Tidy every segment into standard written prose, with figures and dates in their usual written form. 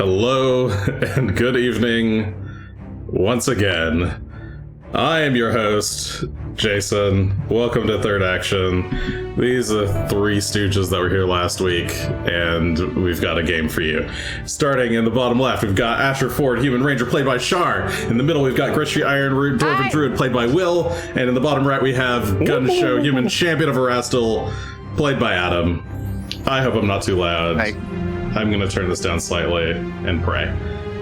Hello and good evening once again. I am your host, Jason. Welcome to Third Action. These are three stooges that were here last week, and we've got a game for you. Starting in the bottom left, we've got Asher Ford, Human Ranger, played by Char. In the middle, we've got Greshy, Ironroot, Dwarven Druid, played by Will. And in the bottom right, we have Gunn, Shough, Human Champion of Erastil, played by Adam. I hope I'm not too loud. Hi. I'm going to turn this down slightly and pray.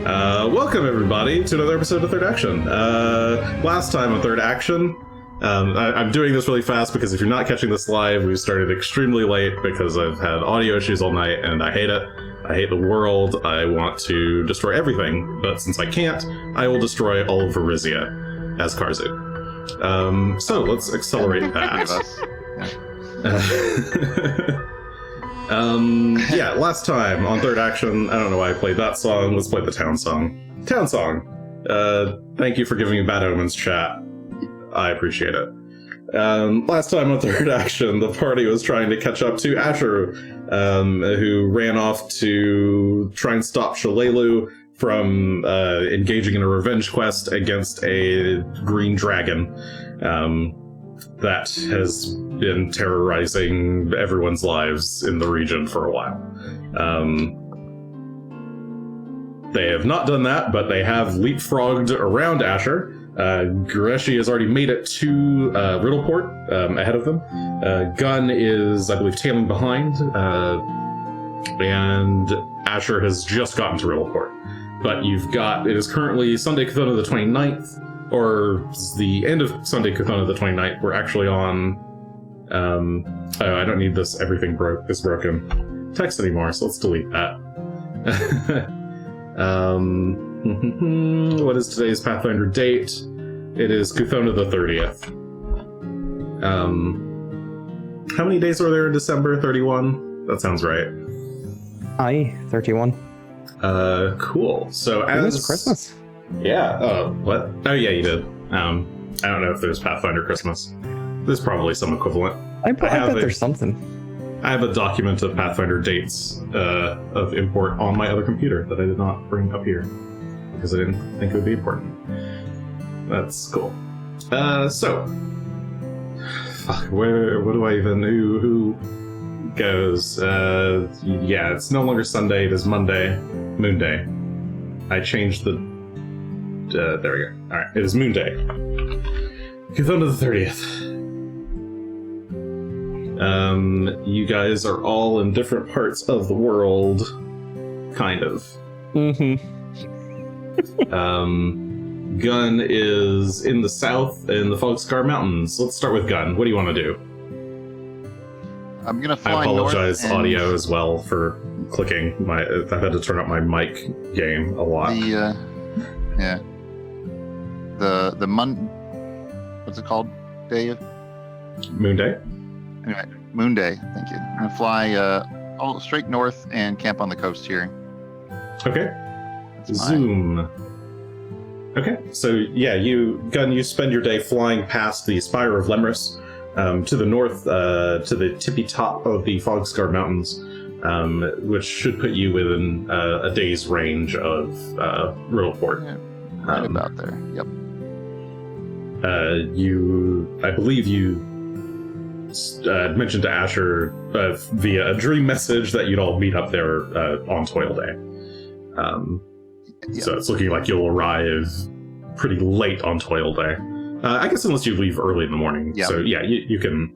Welcome, everybody, to another episode of Third Action. Last time on Third Action, I'm doing this really fast because if you're not catching this live, we started extremely late because I've had audio issues all night, and I hate it. I hate the world. I want to destroy everything, but since I can't, I will destroy all of Verizia as Karzu. So let's accelerate that. Last time on Third Action, I don't know why I played that song. Let's play the town song. Town song. Thank you for giving me Bad Omens, chat. I appreciate it. Last time on Third Action, the party was trying to catch up to Asher, who ran off to try and stop Shalelu from engaging in a revenge quest against a green dragon that has been terrorizing everyone's lives in the region for a while. They have not done that, but they have leapfrogged around Asher. Greshy has already made it to Riddleport ahead of them. Gunn is, I believe, tailing behind, and Asher has just gotten to Riddleport. But it is currently Sunday Cthulhu the 29th, or the end of Sunday Cthulhu the 29th. We're actually on, I don't need this everything is broken text anymore, so let's delete that. What is today's Pathfinder date? It is Cthulhu the 30th. How many days are there in December? 31? That sounds right. 31. Cool. So It was Christmas. Yeah. What? Oh, yeah, you did. I don't know if there's Pathfinder Christmas. There's probably some equivalent. I bet there's something. I have a document of Pathfinder dates of import on my other computer that I did not bring up here because I didn't think it would be important. That's cool. So, what do I even? Who goes? Yeah, it's no longer Sunday. It is Monday, Moon Day. I changed the. There we go. All right, it is Moon Day. Cthulhu the 30th. You guys are all in different parts of the world, kind of. Mm-hmm. Gunn is in the south in the Fogscar Mountains. Let's start with Gunn. What do you want to do? I'm gonna fly I apologize, north and audio as well, for clicking. I've had to turn up my mic game a lot. The what's it called? Day? Moon Day? Anyway, Moon Day. Thank you. I'm gonna fly all straight north and camp on the coast here. Okay. That's Zoom. Okay, so yeah, Gunn, you spend your day flying past the Spire of Lemris to the north, to the tippy top of the Fogscar Mountains, which should put you within a day's range of Riddleport. Yeah, right about there. Yep. I believe you mentioned to Asher via a dream message that you'd all meet up there on Toil Day. Yep. So it's looking like you'll arrive pretty late on Toil Day. I guess unless you leave early in the morning. Yep. So yeah, you can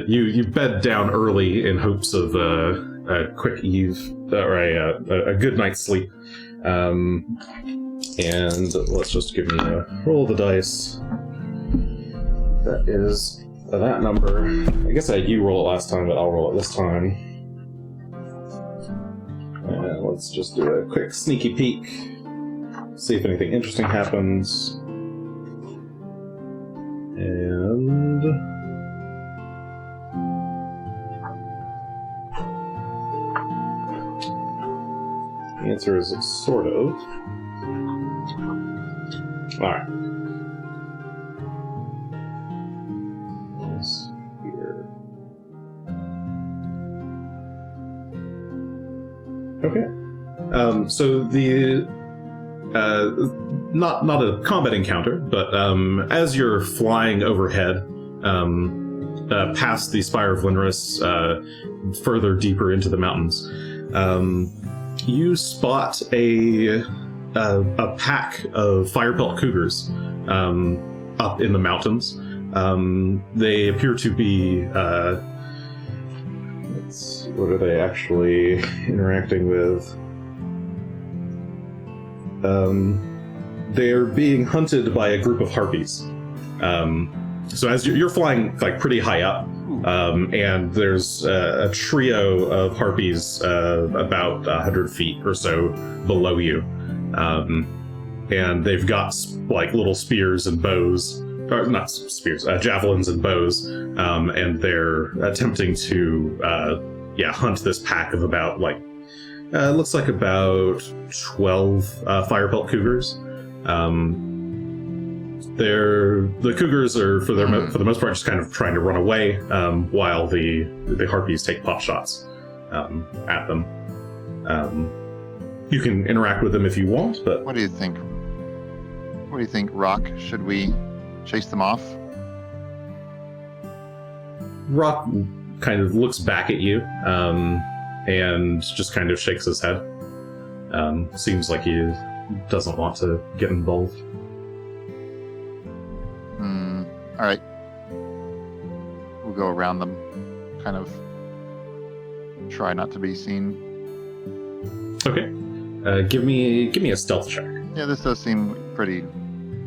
you bed down early in hopes of a quick eve or a good night's sleep. And let's just give me a roll of the dice. That is that number. I guess you roll it last time, but I'll roll it this time. And let's just do a quick sneaky peek. See if anything interesting happens. And the answer is sort of. Alright. Here. Okay. So the not a combat encounter, but as you're flying overhead, past the Spire of Linrus, further deeper into the mountains, you spot a pack of firepelt cougars up in the mountains. They appear to be what are they actually interacting with? They're being hunted by a group of harpies. So as you're flying like pretty high up, and there's a trio of harpies about 100 feet or so below you, and they've got like little spears and bows, or not spears, javelins and bows, and they're attempting to hunt this pack of about like looks like about 12 firepelt cougars. The cougars are for the most part just kind of trying to run away, while the harpies take pot shots at them. You can interact with them if you want, but What do you think? What do you think, Rock? Should we chase them off? Rock kind of looks back at you and just kind of shakes his head. Seems like he doesn't want to get involved. All right. We'll go around them, kind of try not to be seen. Okay. Give me a stealth check. Yeah, this does seem pretty...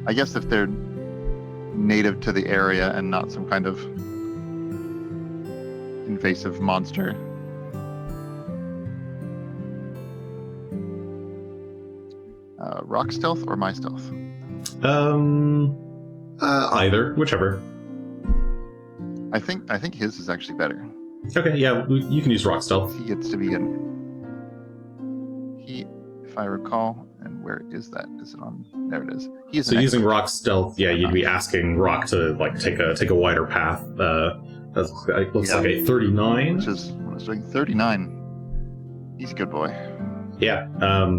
I guess if they're native to the area and not some kind of invasive monster. Rock stealth or my stealth? Either, whichever. I think his is actually better. Okay, yeah, you can use rock stealth. He gets to be in... if I recall, and where is that? Is it on? There it is. He is So an using expert. rock stealth, yeah, you'd be asking Rock to like take a wider path. That looks like a 39. Which is what I was doing. 39. He's a good boy. Yeah.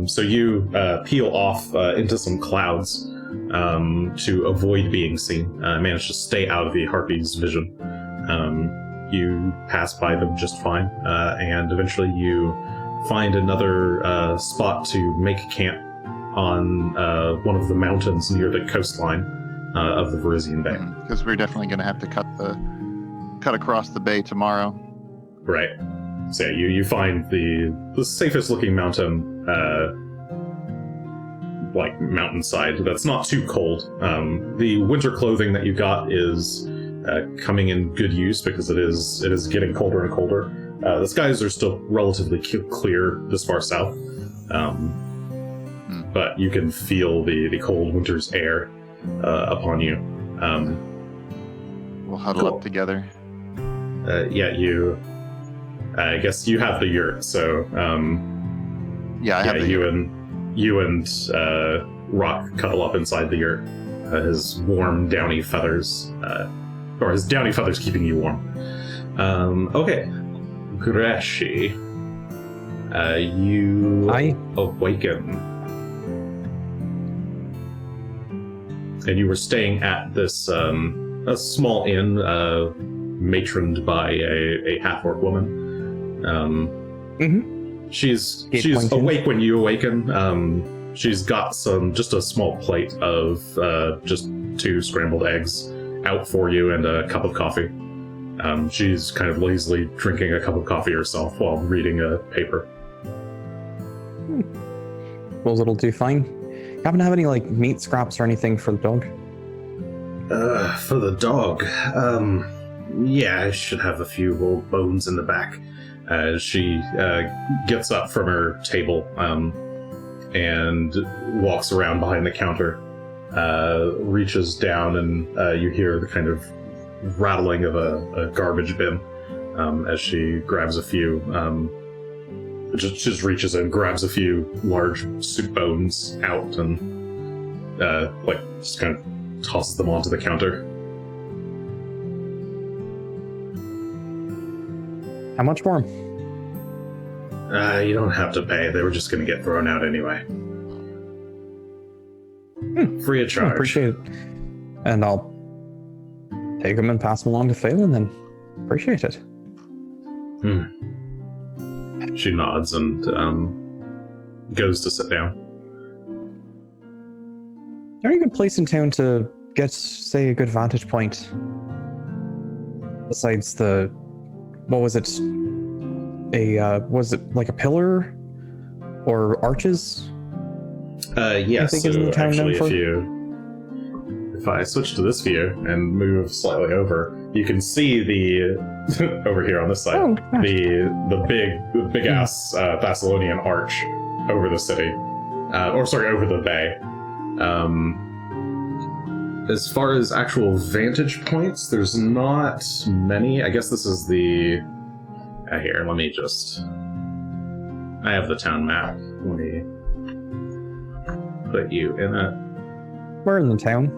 So you peel off into some clouds to avoid being seen. Manage to stay out of the harpies' vision. You pass by them just fine, and eventually you find another spot to make camp on one of the mountains near the coastline of the Verizian Bay. Because we're definitely going to have to cut across the bay tomorrow. Right. So yeah, you find the safest looking mountain, like mountainside that's not too cold. The winter clothing that you got is coming in good use because it is getting colder and colder. The skies are still relatively clear this far south, but you can feel the cold winter's air upon you. We'll huddle Cool. up together. I guess you have the yurt, so Yeah, I have the you and Rock cuddle up inside the yurt. His warm, downy feathers, or his downy feathers keeping you warm. Okay, Greshy, you awaken, and you were staying at this a small inn, matroned by a half-orc woman. She's awake when you awaken. She's got just a small plate of just 2 scrambled eggs out for you and a cup of coffee. She's kind of lazily drinking a cup of coffee herself while reading a paper. Well, it'll do fine. Happen to have any like meat scraps or anything for the dog? For the dog, yeah, I should have a few old bones in the back. She gets up from her table and walks around behind the counter, reaches down, and you hear the kind of rattling of a garbage bin as she grabs a few, just reaches in, grabs a few large soup bones out, and just kind of tosses them onto the counter. How much more? You don't have to pay. They were just going to get thrown out anyway. Free of charge. Appreciate it. And I'll take them and pass them along to Phelan then. Appreciate it. She nods and goes to sit down. Is there any good place in town to get, say, a good vantage point? Besides the... What was it? Was it like a pillar? Or arches? Yes, I think isn't the town known for? If I switch to this view and move slightly over, you can see the over here on this side, the big ass Thessalonian arch over the city, over the bay. As far as actual vantage points, there's not many. I guess this is the. Here, let me just. I have the town map. Let me put you in it. We're in the town.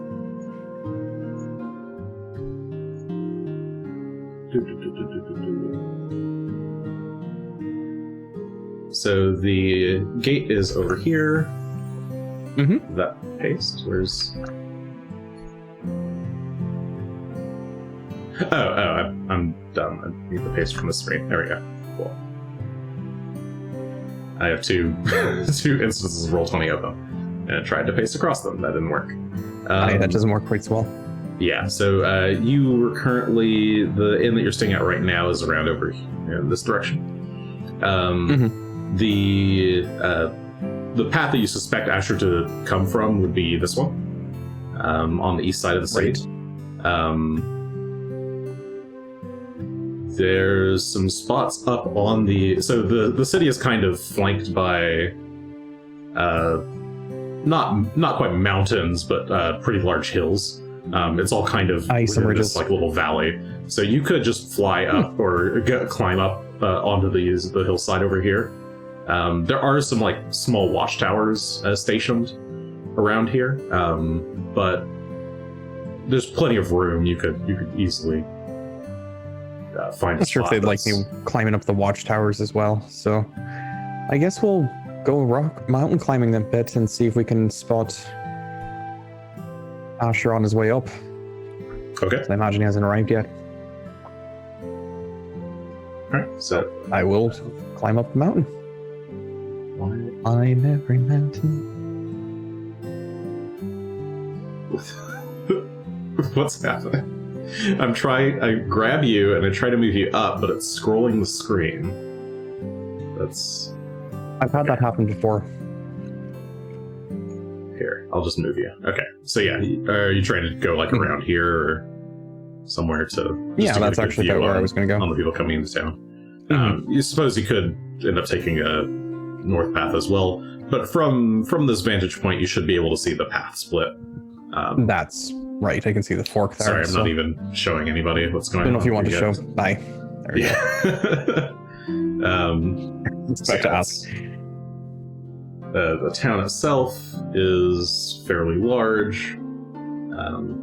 So the gate is over here. Mm-hmm. That paste? Where's... I'm done. I need the paste from the screen. There we go. Cool. I have two instances of Roll20 open, and I tried to paste across them. That didn't work. That doesn't work quite so well. Yeah, so you were currently... The inn that you're staying at right now is around over here in this direction. The path that you suspect Asher to come from would be this one, on the east side of the city. Right. There's some spots up on the... So the city is kind of flanked by... not quite mountains, but pretty large hills. It's all kind of some ridges. This like little valley. So you could just fly up or climb up onto the hillside over here. There are some like small watchtowers stationed around here, but there's plenty of room. You could easily find. Not sure if they'd like me climbing up the watchtowers as well. So I guess we'll go mountain climbing a bit and see if we can spot Asher on his way up. Okay. I imagine he hasn't arrived yet. Alright, so I will climb up the mountain. Climb every mountain. What's happening? I grab you and I try to move you up, but it's scrolling the screen. I've had that happen before. Here, I'll just move you. Okay, so yeah, are you trying to go like around here or somewhere to... Yeah, that's actually about where I was going to go. On the people coming into town. You suppose you could end up taking a north path as well, but from this vantage point, you should be able to see the path split. That's right. I can see the fork there. Sorry, I'm not even showing anybody what's going on. I don't know if you want to show. Bye. There we go. It's about to ask. The town itself is fairly large. Come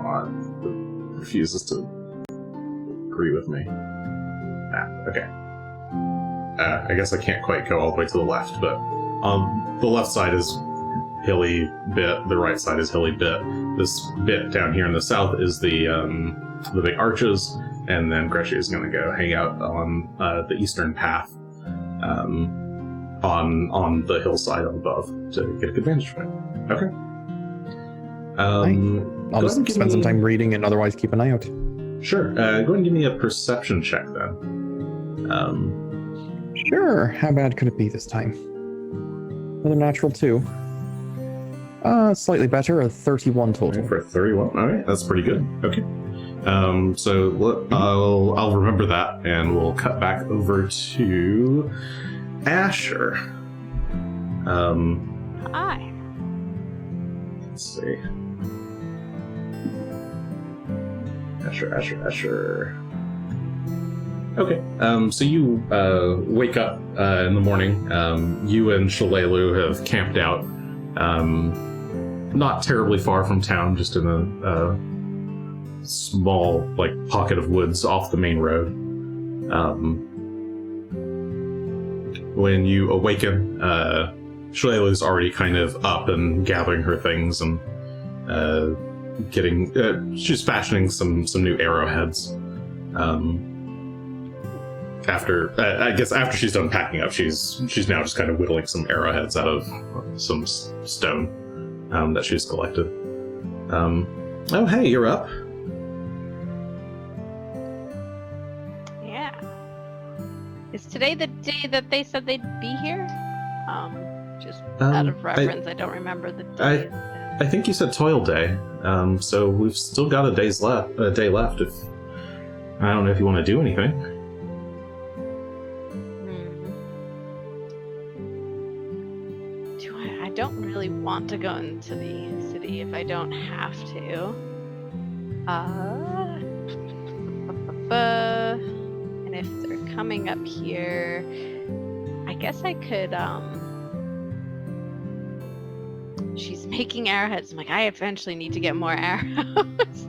on. It refuses to agree with me. Okay. I guess I can't quite go all the way to the left, but on the left side is hilly bit, the right side is hilly bit. This bit down here in the south is the big arches, and then Greshy is going to go hang out on the eastern path on the hillside above to get a good vantage point. Okay. I'll just spend some time reading and otherwise keep an eye out. Sure. Go ahead and give me a perception check then. Sure. How bad could it be this time? Another natural 2. Slightly better, a 31 total. For a 31, all right, that's pretty good. Okay. So I'll remember that, and we'll cut back over to Asher. Hi. Let's see. Asher. Okay. So you wake up in the morning. You and Shalelu have camped out, not terribly far from town, just in a small pocket of woods off the main road. when you awaken, Shalelu's already kind of up and gathering her things and she's fashioning some new arrowheads. After she's done packing up, she's now just kind of whittling some arrowheads out of some stone that she's collected. Oh, hey, you're up. Yeah. Is today the day that they said they'd be here? Just out of reference, I don't remember the day. I think you said toil day, so we've still got a day left. If I don't know if you want to do anything. I don't really want to go into the city if I don't have to. And if they're coming up here, I guess I could, she's making arrowheads. I'm like, I eventually need to get more arrows.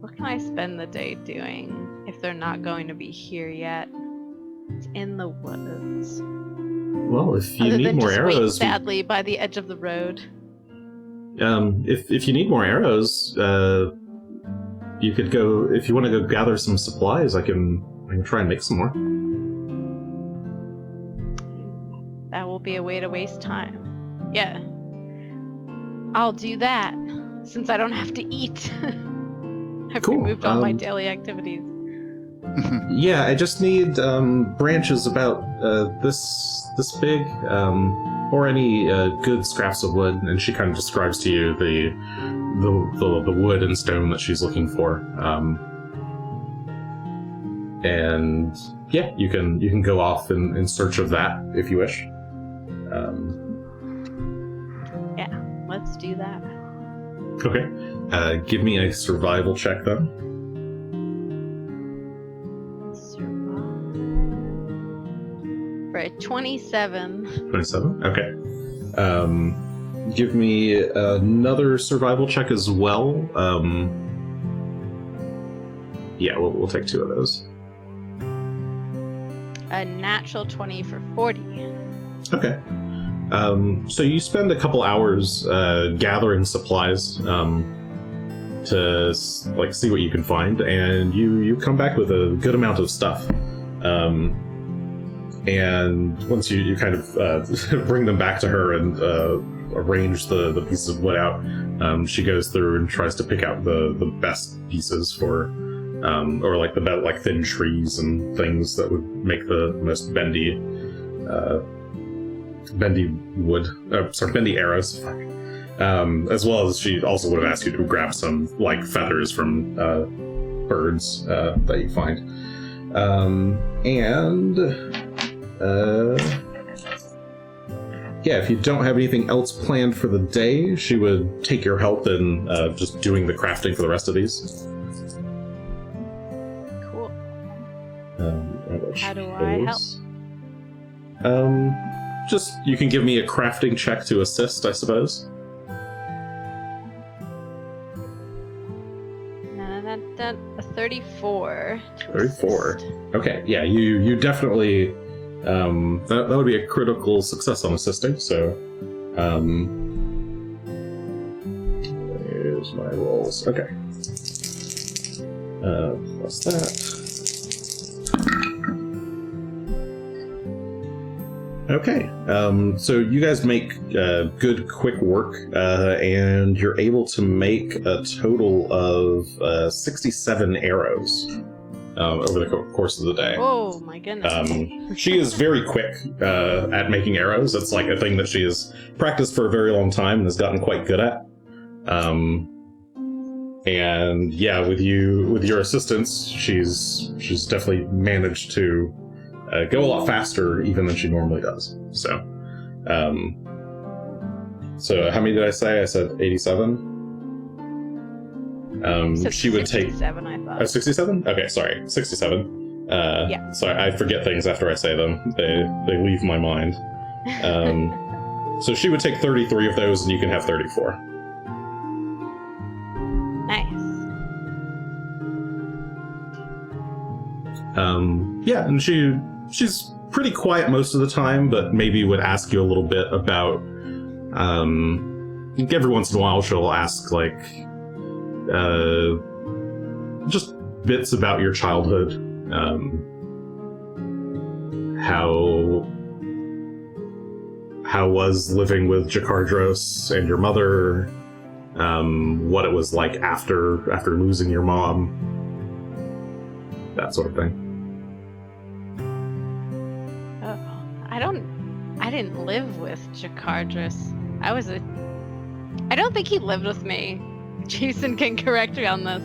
What can I spend the day doing if they're not going to be here yet? It's in the woods. Well, if you Other need than more just arrows, wait sadly by the edge of the road. If you need more arrows, you could go. If you want to go gather some supplies, I can try and make some more. That will be a way to waste time. Yeah. I'll do that, since I don't have to eat. I've Cool. removed all my daily activities. Yeah, I just need branches about this big, or any good scraps of wood. And she kind of describes to you the wood and stone that she's looking for. And yeah, you can go off in search of that if you wish. Yeah, let's do that. Okay. Give me a survival check then. For a 27. 27? Okay. Give me another survival check as well. Yeah, we'll take two of those. A natural 20 for 40. Okay. So you spend a couple hours gathering supplies to see what you can find, and you come back with a good amount of stuff. And once you kind of bring them back to her and arrange the pieces of wood out, she goes through and tries to pick out the best pieces for, or the thin trees and things that would make the most bendy arrows. As well as she also would have asked you to grab some feathers from birds that you find. Yeah, if you don't have anything else planned for the day, she would take your help in just doing the crafting for the rest of these. Cool. How do I help? Just, you can give me a crafting check to assist, I suppose. A 34. 34. Okay, yeah, you definitely... that would be a critical success on assisting, so... There's my rolls. Okay. Plus that. Okay, so you guys make good, quick work, and you're able to make a total of 67 arrows over the course of the day. Oh my goodness. She is very quick at making arrows. It's like a thing that she has practiced for a very long time and has gotten quite good at. And yeah, with your assistance, she's definitely managed to go a lot faster even than she normally does. So, so how many did I say? I said 87. She would take 67, I thought. 67? Okay, sorry, 67. Yeah. Sorry, I forget things after I say them. They leave my mind. So she would take 33 of those, and you can have 34. Nice. Yeah, and she's pretty quiet most of the time, but maybe would ask you a little bit about. Every once in a while, she'll ask like, just bits about your childhood, how was living with Jakardros and your mother, what it was like after losing your mom, that sort of thing. Oh, I didn't live with Jakardros. I don't think he lived with me. Jason can correct me on this.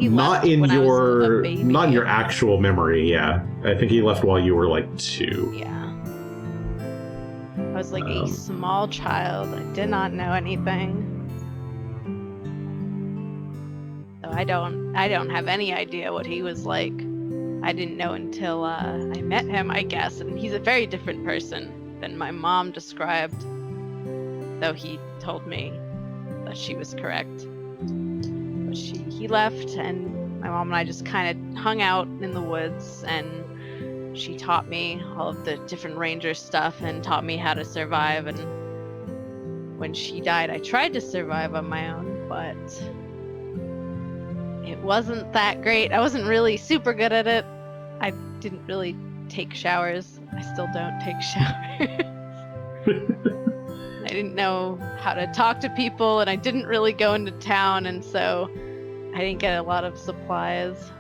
He Not left in when I was a your baby. not in your actual memory. Yeah, I think he left while you were like 2. Yeah. I was like a small child. I did not know anything. So I don't have any idea what he was like. I didn't know until I met him, I guess, and he's a very different person than my mom described. Though he told me that she was correct. But he left, and my mom and I just kind of hung out in the woods, and she taught me all of the different ranger stuff and taught me how to survive. And when she died, I tried to survive on my own, but it wasn't that great. I wasn't really super good at it. I didn't really take showers. I still don't take showers. I didn't know how to talk to people, and I didn't really go into town, and so I didn't get a lot of supplies.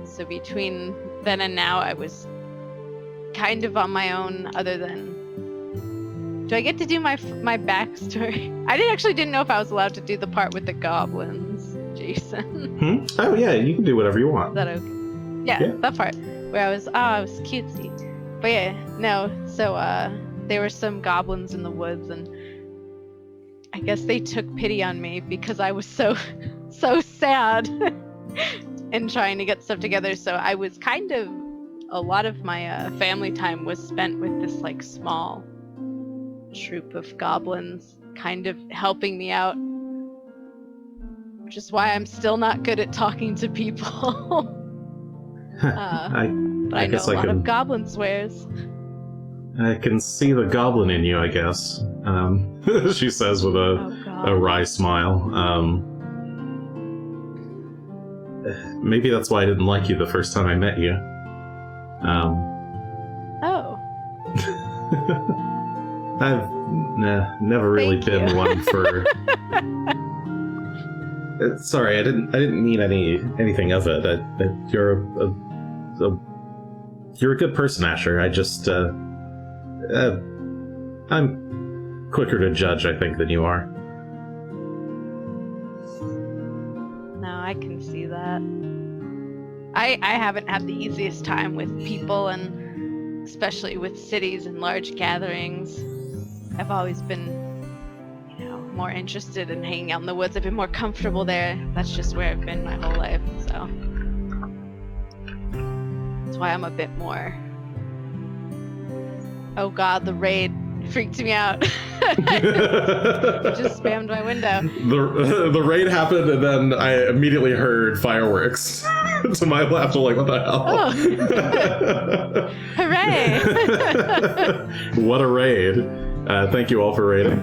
So between then and now, I was kind of on my own, other than... Do I get to do my backstory? I didn't know if I was allowed to do the part with the goblins, Jason. Oh yeah, you can do whatever you want. Is that okay? Yeah, that part where I was cutesy. But yeah, no. So there were some goblins in the woods, and I guess they took pity on me because I was so sad and trying to get stuff together. So I was kind of, a lot of my family time was spent with this like small troop of goblins kind of helping me out, which is why I'm still not good at talking to people. But I know guess a lot of goblin swears. I can see the goblin in you, I guess. She says with a wry smile. Maybe that's why I didn't like you the first time I met you. Oh. I've never really Thank been you. one for. Sorry, I didn't mean anything of it. You're you're a good person, Asher. I just I'm quicker to judge, I think, than you are. No, I can see that. I haven't had the easiest time with people, and especially with cities and large gatherings. I've always been, more interested in hanging out in the woods. I've been more comfortable there. That's just where I've been my whole life, so that's why I'm a bit more... Oh god, the raid freaked me out. Just spammed my window. The raid happened, and then I immediately heard fireworks to my left. I'm like, what the hell? Oh. Hooray! What a raid. Thank you all for raiding.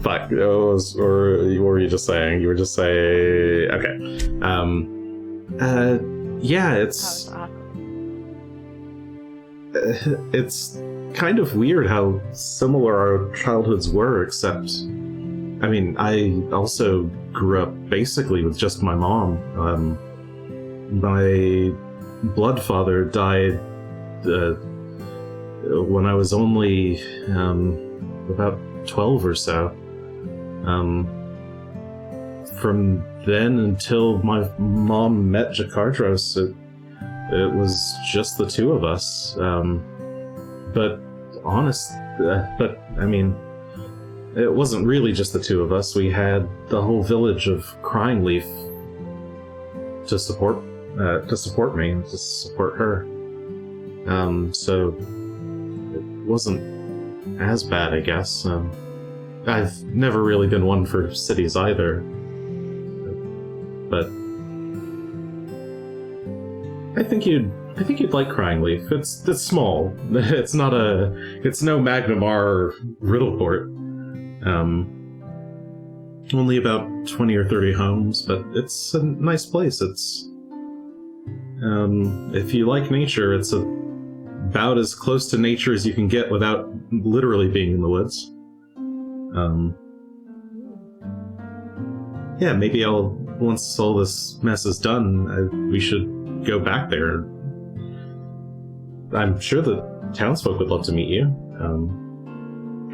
Fuck. What were you just saying? You were just saying... Okay. Yeah, it's... That was awkward. It's kind of weird how similar our childhoods were, except... I mean, I also grew up basically with just my mom. My blood father died when I was only about 12 or so. From then until my mom met Jakardros, it was just the two of us. But I mean, it wasn't really just the two of us. We had the whole village of Crying Leaf to support me, to support her. So it wasn't as bad, I guess. I've never really been one for cities either. But I think you'd like Crying Leaf. It's small. It's no Magnamar or Riddleport. Only about 20 or 30 homes, but it's a nice place. It's if you like nature, it's about as close to nature as you can get without literally being in the woods. Yeah, maybe once all this mess is done, we should go back there. I'm sure the townsfolk would love to meet you.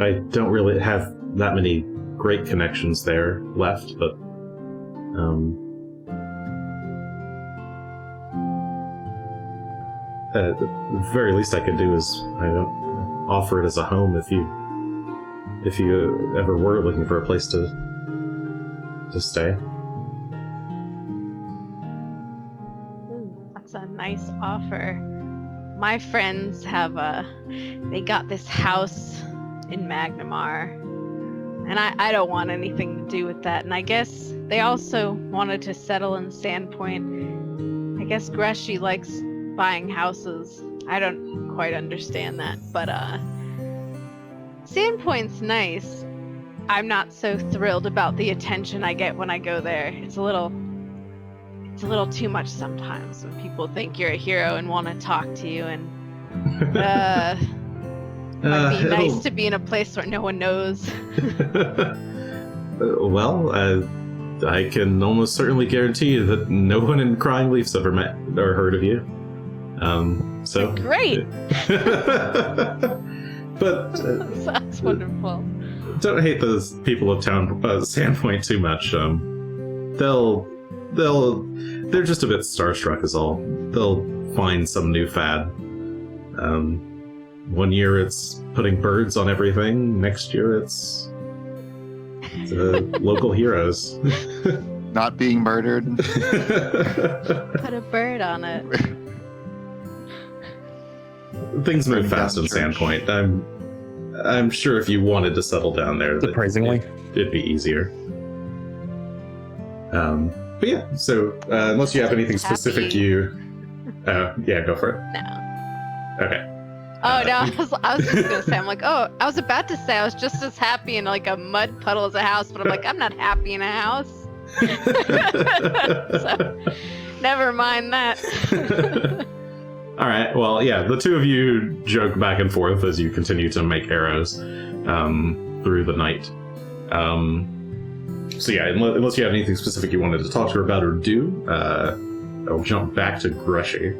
I don't really have that many great connections there left, but the very least I could do is offer it as a home if you ever were looking for a place to stay. That's a nice offer. My friends have they got this house in Magnamar, and I don't want anything to do with that. And I guess they also wanted to settle in Sandpoint. I guess Greshy likes buying houses. I don't quite understand that, but Sandpoint's nice. I'm not so thrilled about the attention I get when I go there. It's a little too much sometimes when people think you're a hero and want to talk to you, and might be nice to be in a place where no one knows. Well, I can almost certainly guarantee you that no one in Crying Leaf's ever met or heard of you. So Great. But That's wonderful. Don't hate those people of Sandpoint too much. They're just a bit starstruck is all. They'll find some new fad. One year it's putting birds on everything. Next year it's local heroes. Not being murdered. Put a bird on it. Things move fast in Sandpoint. I'm sure if you wanted to settle down there, surprisingly, it'd be easier. But yeah, so unless you have anything specific, yeah, go for it. No. Okay. Oh no, I was just gonna say, I was about to say I was just as happy in like a mud puddle as a house, but I'm like, I'm not happy in a house. So, never mind that. All right. Well, yeah, the two of you joke back and forth as you continue to make arrows through the night. So yeah, unless you have anything specific you wanted to talk to her about or do, I'll jump back to Greshy.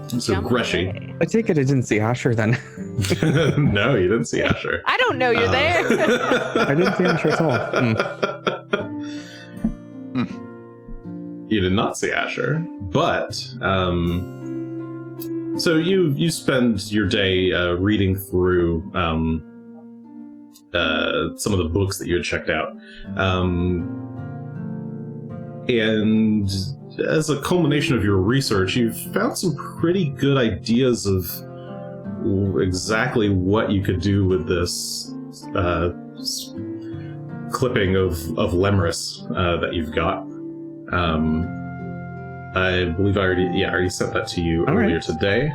Greshy. I take it I didn't see Asher then. No, you didn't see Asher. I don't know you're there. I didn't see Asher at all. You did not see Asher, but so you spend your day reading through some of the books that you had checked out, and as a culmination of your research, you've found some pretty good ideas of exactly what you could do with this clipping of Lemris that you've got. I believe I already sent that to you earlier today.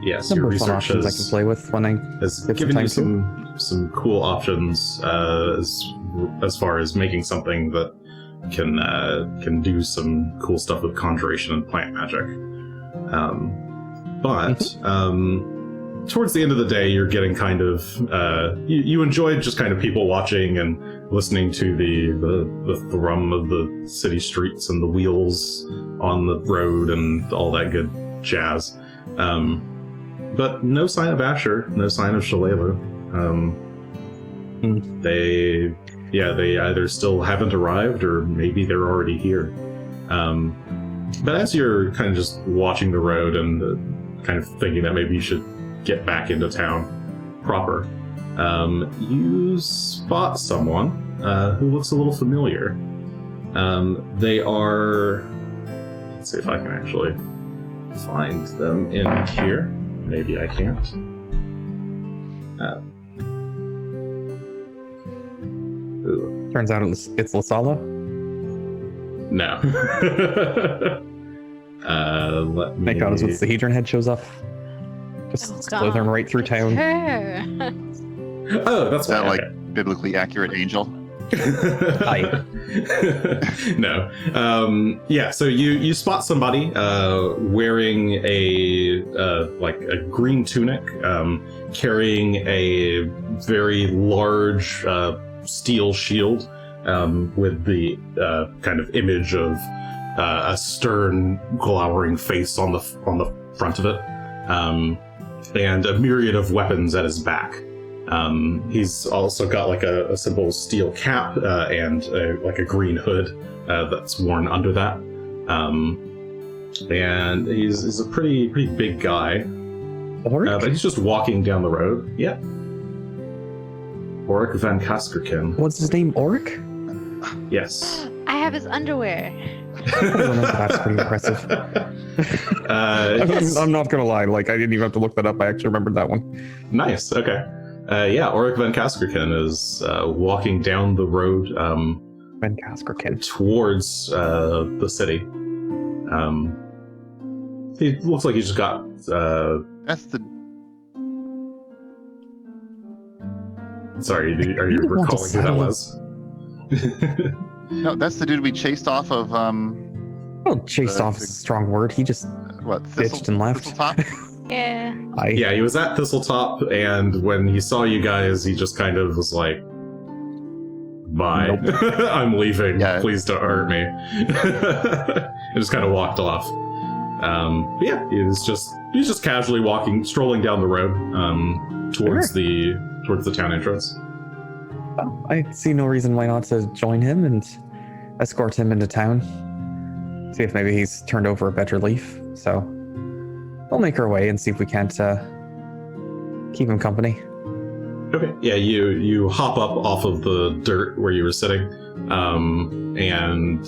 Yes, your research options I can play with when I has given you some cool options as far as making something that can do some cool stuff with conjuration and plant magic. But towards the end of the day, you're getting kind of you enjoyed just kind of people watching and listening to the thrum of the city streets and the wheels on the road and all that good jazz. But no sign of Asher, no sign of Shalelu. They either still haven't arrived or maybe they're already here. But as you're kind of just watching the road and kind of thinking that maybe you should get back into town proper, you spot someone who looks a little familiar. They are... Let's see if I can actually find them in here. Maybe I can't. Turns out it's Lasala. No. Let me... Thank God, it's when the Hedron head shows up. Just Oh, slithering God. right through It's town. her. Oh, that's Is that why, like okay. biblically accurate angel? Hi. No. Yeah, so you spot somebody wearing a like a green tunic, carrying a very large steel shield with the kind of image of a stern, glowering face on the front of it, and a myriad of weapons at his back. He's also got like a simple steel cap and like a green hood that's worn under that. And he's a pretty big guy. Orc? But he's just walking down the road. Yeah. Oric Van Kaskerkin. What's his name? Orc? Yes. I have his underwear. That's pretty impressive. I'm not gonna lie, like I didn't even have to look that up. I actually remembered that one. Nice. Okay. Yeah, Oric Van Kaskerkin is walking down the road Ben Kaskerkin. towards the city. He looks like he's just got. That's the Sorry, are you You want to recalling who that settle. was? no, that's the dude we chased off of Well, chased off is a strong word. He just what Ditched and left. Thistletop? Yeah. Yeah, he was at Thistletop, and when he saw you guys, he just kind of was like, "Bye, I'm leaving. Yeah. Please don't hurt me." And just kind of walked off. But yeah, he's just casually walking, strolling down the road towards the town entrance. I see no reason why not to join him and escort him into town. See if maybe he's turned over a better leaf. So we'll make our way and see if we can't keep him company. Okay. Yeah, you hop up off of the dirt where you were sitting, and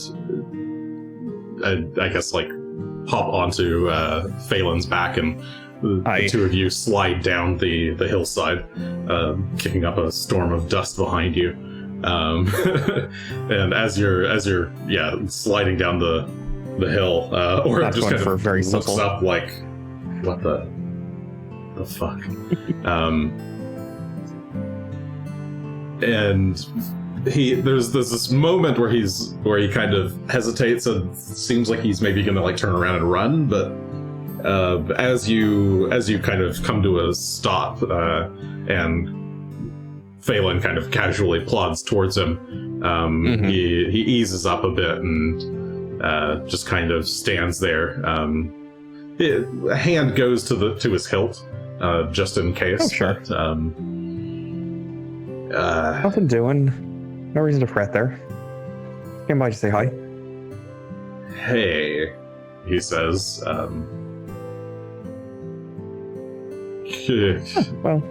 I guess like hop onto Phelan's back, and the two of you slide down the hillside, kicking up a storm of dust behind you. And as you're sliding down the hill, or That's just one kind for of very looks simple. up like, what the fuck? And there's this moment where he kind of hesitates and seems like he's maybe gonna like turn around and run, but as you kind of come to a stop, and Phelan kind of casually plods towards him, he eases up a bit and just kind of stands there. A hand goes to his hilt, just in case. Oh, sure. But, Nothing doing. No reason to fret there. Came by to say hi. Hey, he says. Well,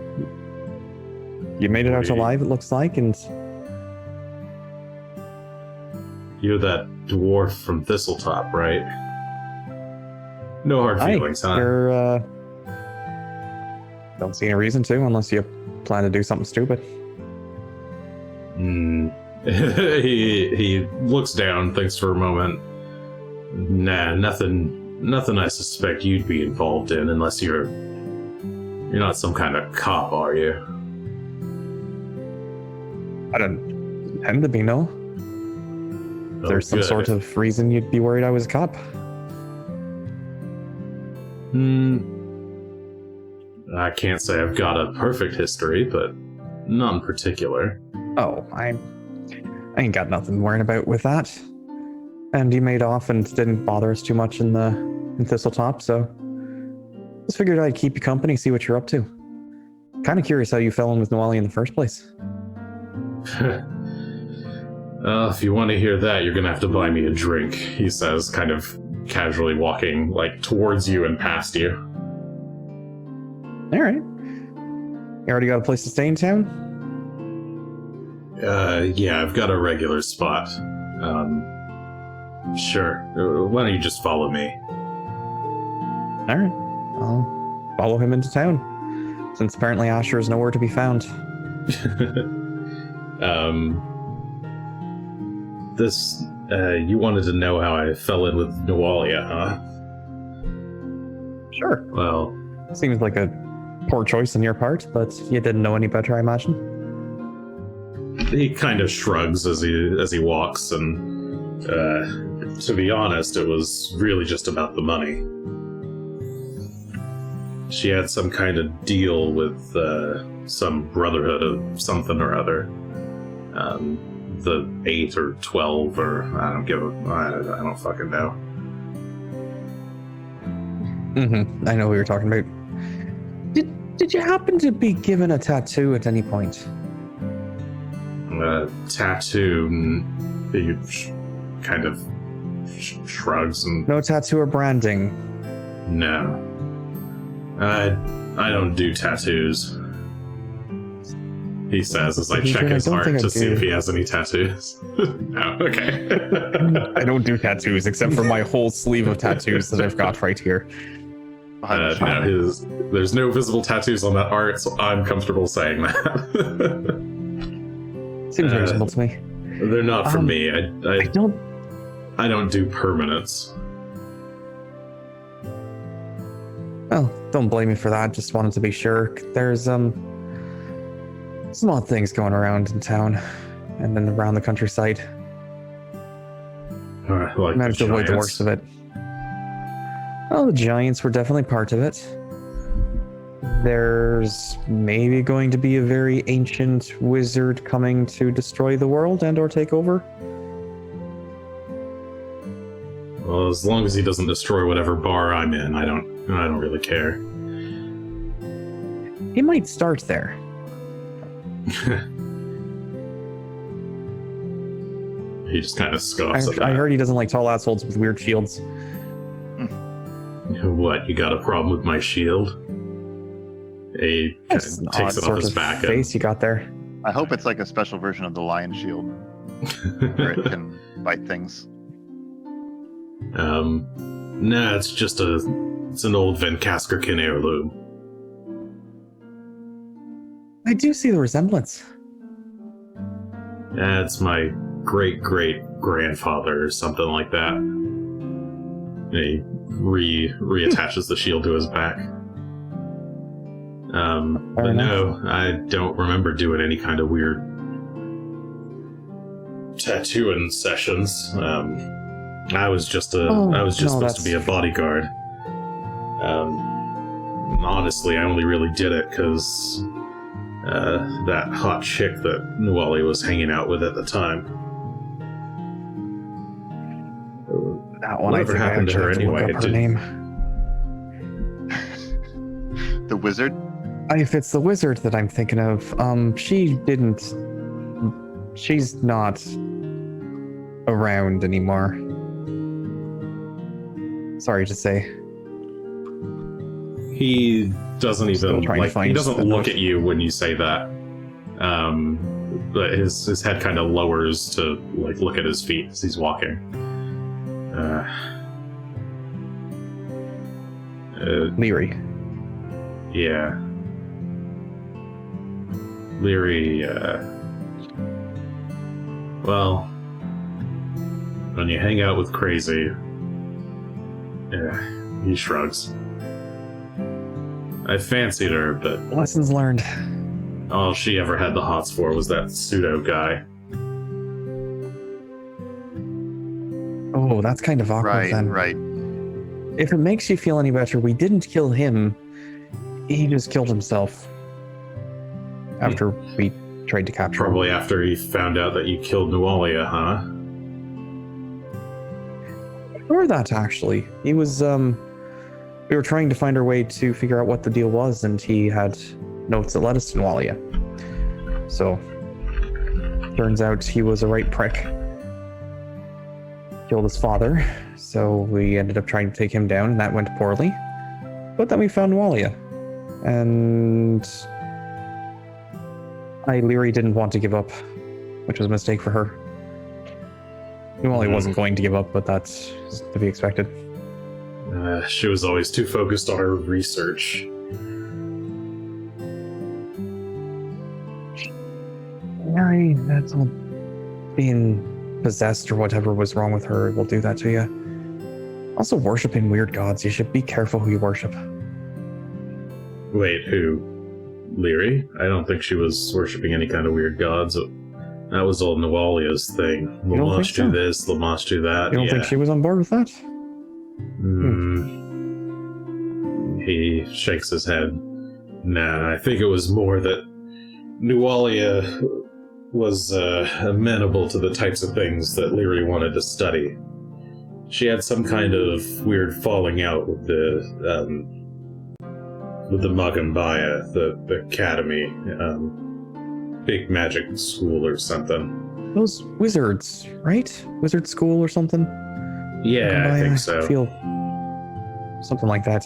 you made it out alive, it looks like, and You're that dwarf from Thistletop, right? No hard feelings, huh? you're, don't see any reason to, unless you plan to do something stupid. He looks down, thinks for a moment. Nah, nothing I suspect you'd be involved in, unless you're not some kind of cop, are you? I don't intend to be, no. Oh, There's some good. sort of reason you'd be worried I was a cop. I can't say I've got a perfect history, but none particular. Oh, I ain't got nothing worrying about with that. And you made off and didn't bother us too much in Thistletop, so just figured I'd keep you company, see what you're up to. Kind of curious how you fell in with Noelle in the first place. If you want to hear that, you're gonna have to buy me a drink, he says, kind of casually walking like towards you and past you. All right. You already got a place to stay in town? Yeah, I've got a regular spot. Sure. Why don't you just follow me? All right. I'll follow him into town, since apparently Asher is nowhere to be found. This, you wanted to know how I fell in with Nualia, huh? Sure. Well, Seems like a poor choice on your part, but you didn't know any better, I imagine. he kind of shrugs as he walks, and to be honest, it was really just about the money. She had some kind of deal with some brotherhood of something or other. The 8 or 12, or I don't fucking know. I know who you're talking about. Did you happen to be given a tattoo at any point? Tattoo. He kind of shrugs and No tattoo or branding. no. I don't do tattoos. He says as I check Adrian, I his don't heart think I to see do. if he has any tattoos. Oh, okay. I don't do tattoos except for my whole sleeve of tattoos that I've got right here. Behind the shop. No, there's no visible tattoos on that art, so I'm comfortable saying that. Seems reasonable to me. They're not for me. I I don't do permanents. Well, don't blame me for that. Just wanted to be sure. There's some odd things going around in town and then around the countryside. Like Managed to avoid the worst of it. Well, the giants were definitely part of it. There's maybe going to be a very ancient wizard coming to destroy the world and or take over. Well, as long as he doesn't destroy whatever bar I'm in, I don't really care. He might start there. He just kind of scoffs at that. I heard he doesn't like tall assholes with weird shields. What, you got a problem with my shield? He kind That's of an takes odd it off sort his of back. face you got there. I hope it's like a special version of the lion shield where it can bite things. Nah, it's an old Van Kaskerkin heirloom. I do see the resemblance. Yeah, it's my great-great-grandfather or something like that. And he reattaches the shield to his back. But no, I don't remember doing any kind of weird tattooing sessions. I was just supposed to be a bodyguard. Honestly, I only really did it because that hot chick that Nuali was hanging out with at the time. That one, Whatever I think I happened to her actually have to anyway? look up her name. The wizard? If it's the wizard that I'm thinking of, she's not around anymore. Sorry to say. He doesn't Still even trying to like. He find doesn't the look note. at you when you say that. But his head kind of lowers to like look at his feet as he's walking. Leary. Yeah. Leary, well, when you hang out with Crazy, he shrugs. I fancied her, but Lessons learned. all she ever had the hots for was that pseudo guy. Oh, that's kind of awkward Right, then. right. If it makes you feel any better, we didn't kill him. He just killed himself. After we tried to capture him. Probably after he found out that you killed Nualia, huh? Or that, actually. He was, we were trying to find our way to figure out what the deal was, and he had notes that led us to Nualia. So, turns out he was a right prick. Killed his father, so we ended up trying to take him down, and that went poorly. But then we found Nualia. And Leary didn't want to give up, which was a mistake for her. Nualia wasn't going to give up, but that's to be expected. She was always too focused on her research. Leary, that's all being possessed or whatever was wrong with her will do that to you. Also, worshiping weird gods. You should be careful who you worship. Wait, who? Leary? I don't think she was worshipping any kind of weird gods. That was all Nualia's thing. You don't Lamash think do so? this, Lamash do that. You don't think she was on board with that? He shakes his head. Nah, I think it was more that Nualia was amenable to the types of things that Leary wanted to study. She had some kind of weird falling out with the Magambaya, the academy, big magic school or something. Those wizards, right? Wizard school or something? Yeah, I think so. Feel something like that.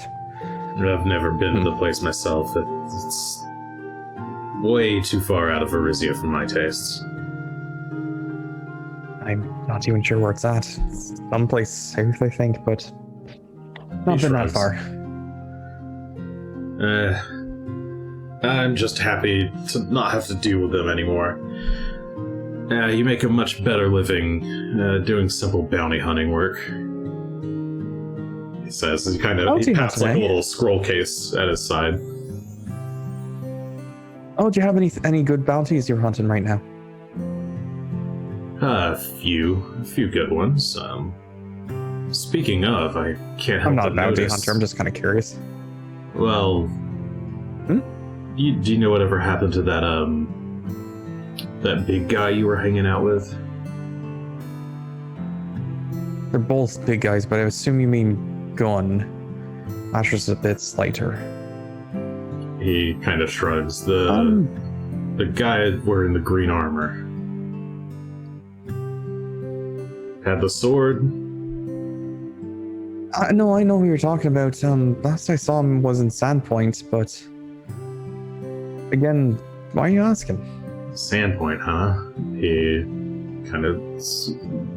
I've never been to the place myself. It's way too far out of Arisia for my tastes. I'm not even sure where it's at. It's someplace safe, I think, but not He been that shrugs. far. I'm just happy to not have to deal with them anymore. You make a much better living doing simple bounty hunting work. He says, he Bounty taps like a hunting, eh? little scroll case at his side. Oh, do you have any good bounties you're hunting right now? A few good ones. Speaking of, I can't help I'm not but a bounty notice- hunter, I'm just kind of curious. Well, do you know whatever happened to that big guy you were hanging out with? They're both big guys, but I assume you mean Gunn. Asher's a bit slighter. He kind of shrugs. The guy wearing the green armor had the sword. No, I know who you're talking about. Last I saw him was in Sandpoint, but again, why are you asking? Sandpoint, huh? He kind of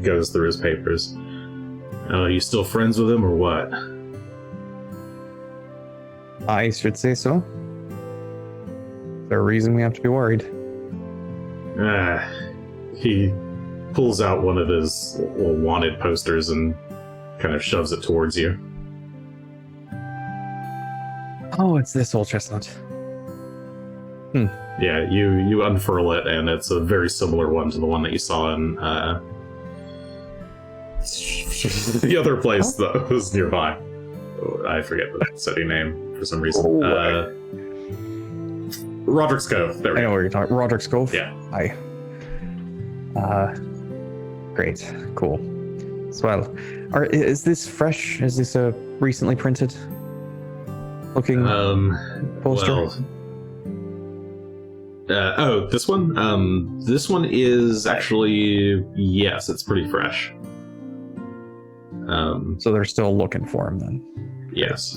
goes through his papers. You still friends with him or what? I should say so. Is there a reason we have to be worried? He pulls out one of his little wanted posters and kind of shoves it towards you. Oh, it's this old chestnut. Yeah, you unfurl it, and it's a very similar one to the one that you saw in the other place that was nearby. Oh, I forget the city name for some reason. Roderick's Cove. There we I know go. where you're talking. Roderick's Cove? Yeah. Hi. Great. Cool. Swell. Is this fresh? Is this a recently printed looking poster? Well, this one? This one is actually, yes, it's pretty fresh. So they're still looking for him then. Yes.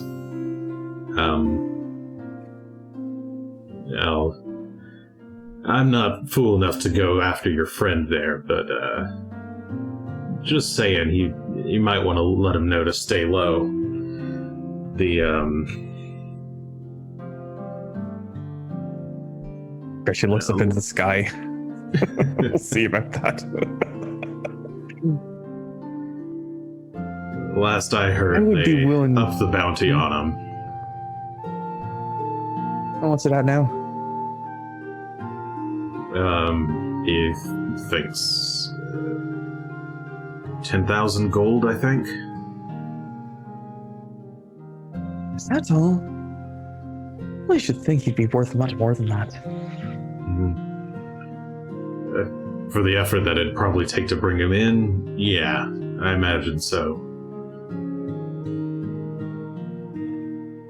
Well, I'm not fool enough to go after your friend there, but just saying, you might want to let him know to stay low. Greshy looks up into the sky. We'll see about that. Last I I heard, would be they willing- upped the bounty on him. Oh, what's it at now? He thinks 10,000 gold, I think. Is that all? Well, I should think he'd be worth much more than that. For the effort that it'd probably take to bring him in, yeah, I imagine so.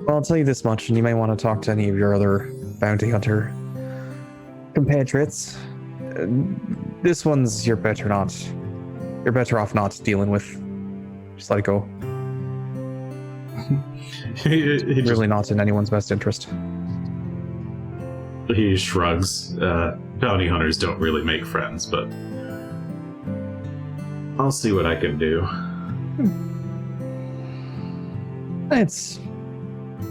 Well, I'll tell you this much, and you may want to talk to any of your other bounty hunter compatriots. This one's you're better off not dealing with. Just let it go. Really not in anyone's best interest. He shrugs. Bounty hunters don't really make friends, but I'll see what I can do. It's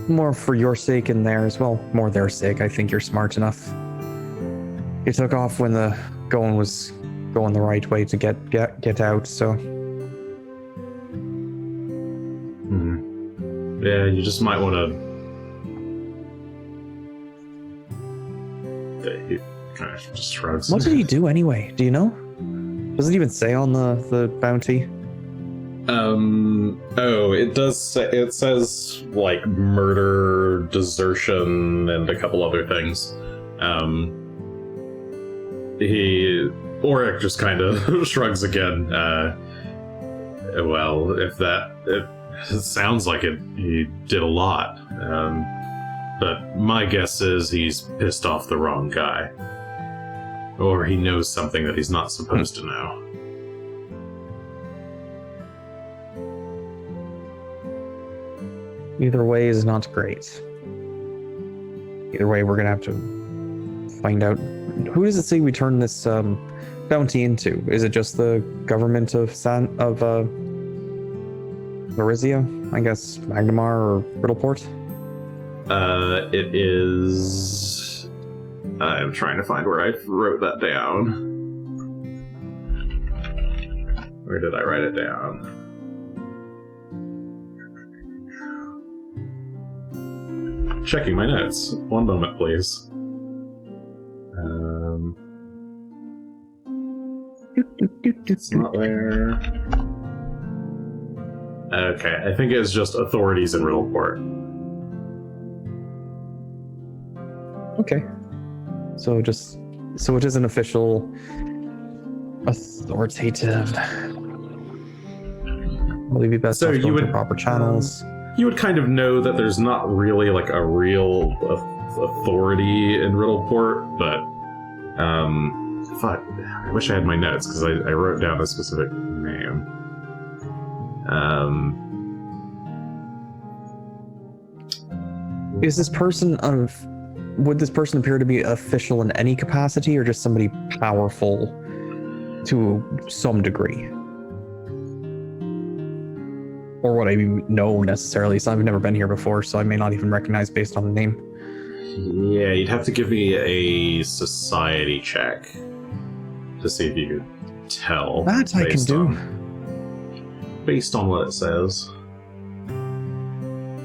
more for your sake and theirs. Well, more their sake. I think you're smart enough. You took off when the going was going the right way to get out. So Yeah, you just might want to. He kind of just shrugs. what did he do anyway? Do you know? Does it even say on the bounty? Oh, it does say, it says like murder, desertion, and a couple other things. Oric just kind of shrugs again. Well, if it sounds like it, he did a lot. But my guess is he's pissed off the wrong guy. Or he knows something that he's not supposed to know. Either way is not great. Either way, we're gonna have to find out. Who does it say we turn this bounty into? Is it just the government of Larizia? I guess Magnamar or Riddleport? It is... I'm trying to find where I wrote that down. Where did I write it down? Checking my notes. One moment, please. It's not there. Okay, I think it's just authorities in Riddleport. Okay. So it is an official, authoritative. Will it be best So off you going would- through proper channels? You would kind of know that there's not really like a real authority in Riddleport, but fuck, I wish I had my notes because I wrote down a specific name. Is this person would this person appear to be official in any capacity, or just somebody powerful to some degree? Or what I know necessarily, so I've never been here before, so I may not even recognize based on the name. Yeah, you'd have to give me a society check to see if you could tell. That I can do. Based on what it says.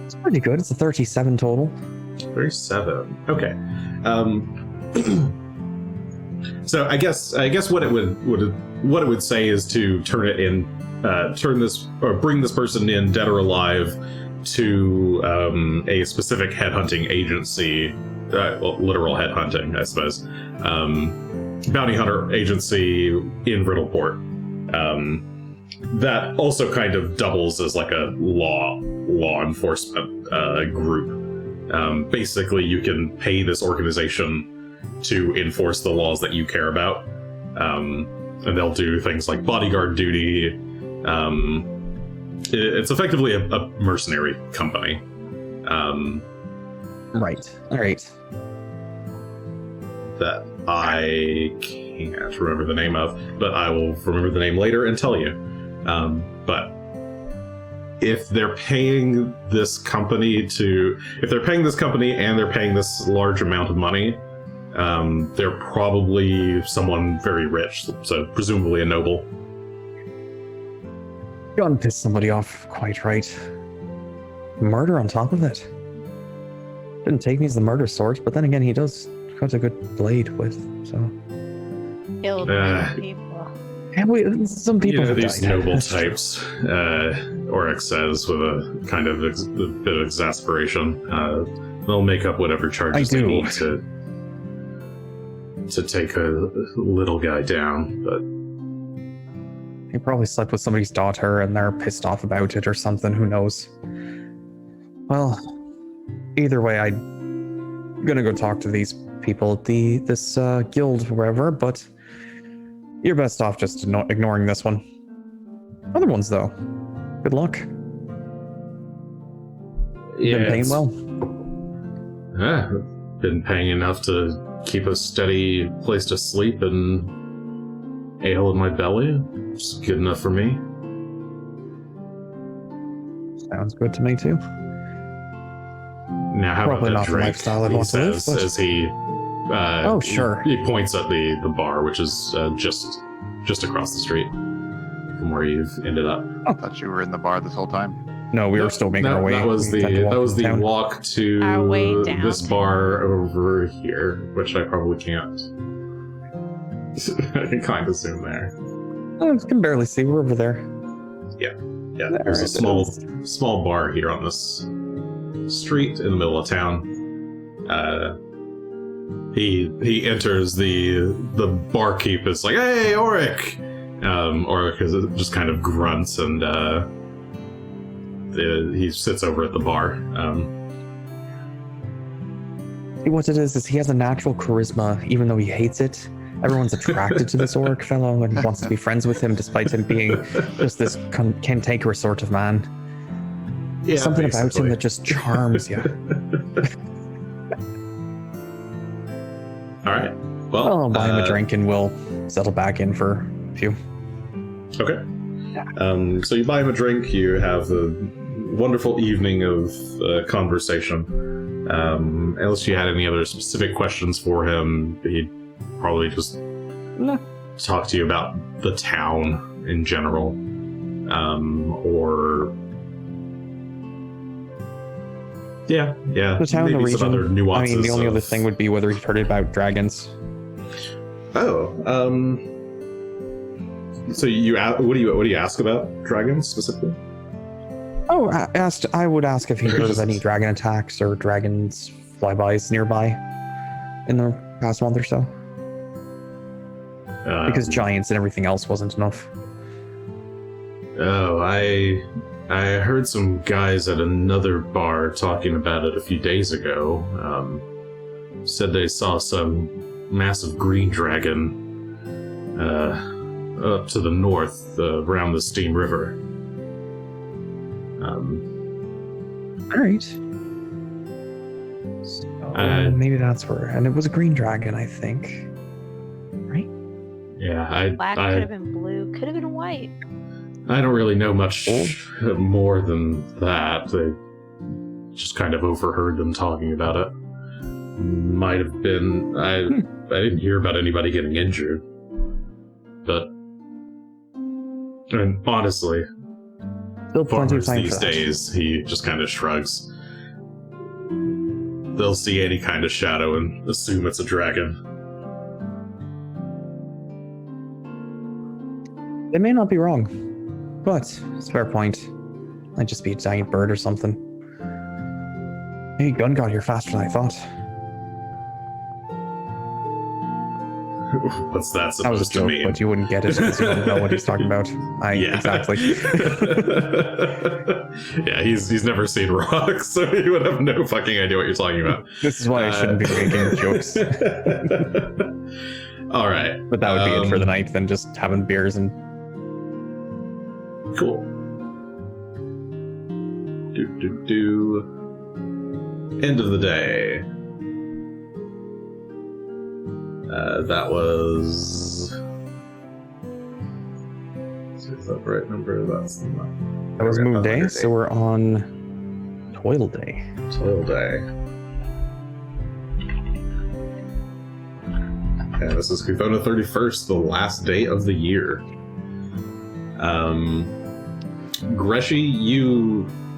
It's pretty good. It's a 37 total. 37. Okay. So I guess what it would say is to turn it in, bring this person in, dead or alive, to a specific headhunting agency, literal headhunting, I suppose, bounty hunter agency in Riddleport. That also kind of doubles as like a law enforcement group. Basically, you can pay this organization to enforce the laws that you care about, and they'll do things like bodyguard duty. It's effectively a mercenary company. Right. All right. That I can't remember the name of, but I will remember the name later and tell you. But if they're paying this company and they're paying this large amount of money, they're probably someone very rich, so presumably a noble. Gunn pissed somebody off, quite right. Murder on top of it. Didn't take me as the murder sort, but then again, he does cut a good blade with, so. Killed many people. And some people have these died. noble types, Oryx says with a kind of a bit of exasperation. They'll make up whatever charges they need to take a little guy down, but He probably slept with somebody's daughter and they're pissed off about it or something, who knows. Well, either way, I'm gonna go talk to these people at this guild or wherever, but you're best off just ignoring this one. Other ones, though, good luck. yeah, Been paying well. Been paying enough to keep a steady place to sleep and ale in my belly. It's good enough for me. Sounds good to me, too. Now, how Probably about not that the drink? lifestyle I'd He want to live, says but- as he Oh, sure. He points at the bar, which is just just across the street from where you've ended up. I thought you were in the bar this whole time. No, we were still making our way. That was We had to the down. walk to Our way this downtown. bar over here, which I probably can't. I can kind of zoom there. Oh, you can barely see. We're over there. Yeah, There there's a it is. small bar here on this street in the middle of town. He enters, the barkeep is like, "Hey, Oric!" Oric just kind of grunts and he sits over at the bar. See, what it is he has a natural charisma, even though he hates it. Everyone's attracted to this orc fellow and wants to be friends with him, despite him being just this cantankerous sort of man. Yeah, Something about him basically. that just charms you. All right. Well, I'll buy him a drink and we'll settle back in for a few. Okay. So you buy him a drink. You have a wonderful evening of conversation. Unless you had any other specific questions for him, he'd probably just No. talk to you about the town in general, or yeah, The town, the maybe region. some other I nuances. mean, the only of- other thing would be whether he's heard about dragons. Oh, so what do you ask about dragons specifically? Oh, I would ask if he heard of any dragon attacks or dragons flybys nearby in the past month or so. Because giants and everything else wasn't enough. Oh, I heard some guys at another bar talking about it a few days ago. Said they saw some massive green dragon up to the north around the Steam River. All right. So maybe that's where, and it was a green dragon, I think. Right? Yeah, Black could have been blue, could have been white. I don't really know much more than that. I just kind of overheard them talking about it. Might have been. I didn't hear about anybody getting injured. But, and honestly, Still plenty of farmers time these for that. days, he just kind of shrugs. They'll see any kind of shadow and assume it's a dragon. They may not be wrong, but it's a fair point. Might just be a giant bird or something. Hey, Gunn got here faster than I thought. What's that That was a supposed to joke, mean? but you wouldn't get it because you wouldn't know what he's talking about. Exactly. Yeah, he's never seen rocks, so he would have no fucking idea what you're talking about. This is why I shouldn't be making jokes. All right, But that would be it for the night, then just having beers and... Cool. End of the day. That was. Is that the right number? That's the That was Moon Day, Day. so we're on Toil Day. Toil Day. And this is Kuthona 31st, the last day of the year. Greshy,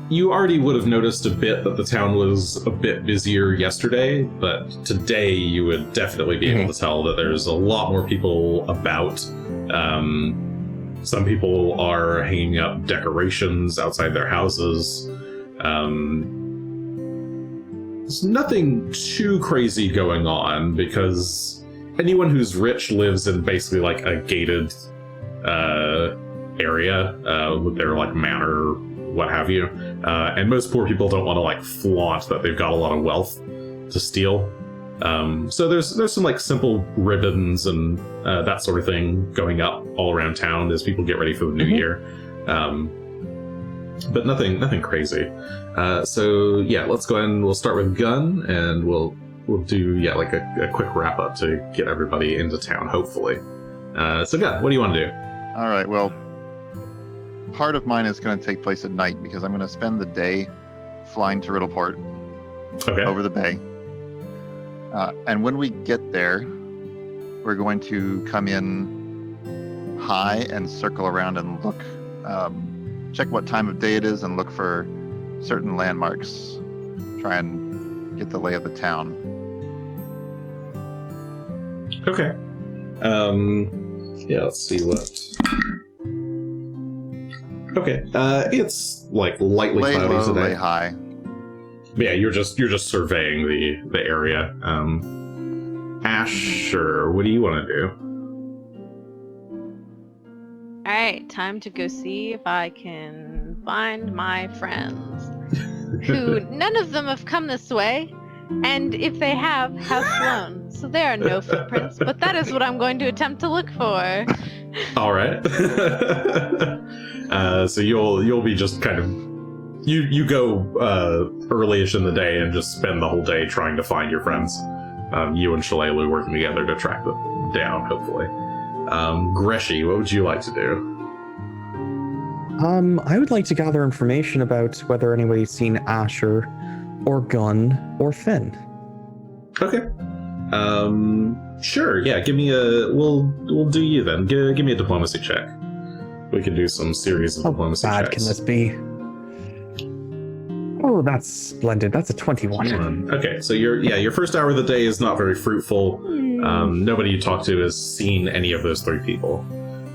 you already would have noticed a bit that the town was a bit busier yesterday, but today you would definitely be able to tell that there's a lot more people about. Some people are hanging up decorations outside their houses. There's nothing too crazy going on because anyone who's rich lives in basically like a gated area with their like manor, what have you, and most poor people don't want to like flaunt that they've got a lot of wealth to steal. So there's some like simple ribbons and that sort of thing going up all around town as people get ready for the new year, but nothing crazy. So yeah, let's go ahead and we'll start with Gunn, and we'll do like a quick wrap up to get everybody into town, hopefully. So Gunn, what do you want to do? All right, well, part of mine is going to take place at night because I'm going to spend the day flying to Riddleport Okay. over the bay. And when we get there, we're going to come in high and circle around and look, check what time of day it is and look for certain landmarks. Try and get the lay of the town. Okay. Yeah, let's see what. Okay. It's like lightly Lay cloudy low, today. lay high. Yeah, you're just surveying the area. Asher, what do you want to do? Alright, time to go see if I can find my friends. Who none of them have come this way, and if they have flown. So there are no footprints, but that is what I'm going to attempt to look for. All right. So you'll be just kind of you go early-ish in the day and just spend the whole day trying to find your friends. You and Shalelu working together to track them down, hopefully. Greshy, what would you like to do? I would like to gather information about whether anybody's seen Asher or Gunn or Finn. Okay. Sure. Yeah. Give me a. We'll do you then. Give me a diplomacy check. We can do some series of diplomacy How bad checks. can this be? Oh, that's splendid. That's a 21. Okay. So your first hour of the day is not very fruitful. Nobody you talk to has seen any of those three people.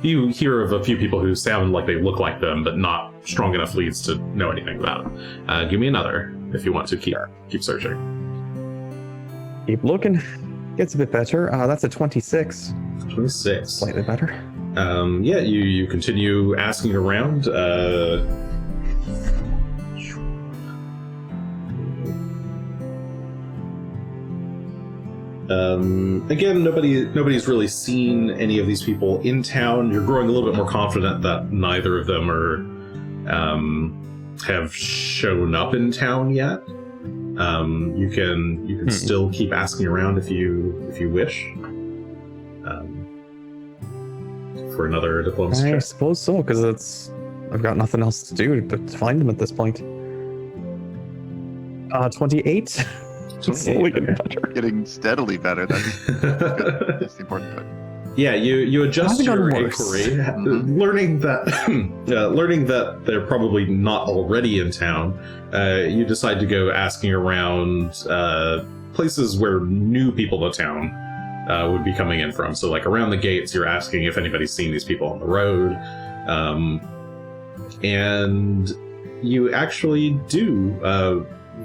You hear of a few people who sound like they look like them, but not strong enough leads to know anything about them. Give me another if you want to keep searching. Keep looking. Gets a bit better. That's a 26. 26. Slightly better. Yeah, you continue asking around. Again, nobody's really seen any of these people in town. You're growing a little bit more confident that neither of them are have shown up in town yet. You can still keep asking around if you wish. For another diplomacy I check. suppose so, because I've got nothing else to do but to find them at this point. 28. Slowly getting better. Getting steadily better. That's good. That's the important part. Yeah, you adjust Hasn't your gotten worse. inquiry, learning that they're probably not already in town. You decide to go asking around places where new people to town would be coming in from. So, like around the gates, you're asking if anybody's seen these people on the road, and you actually do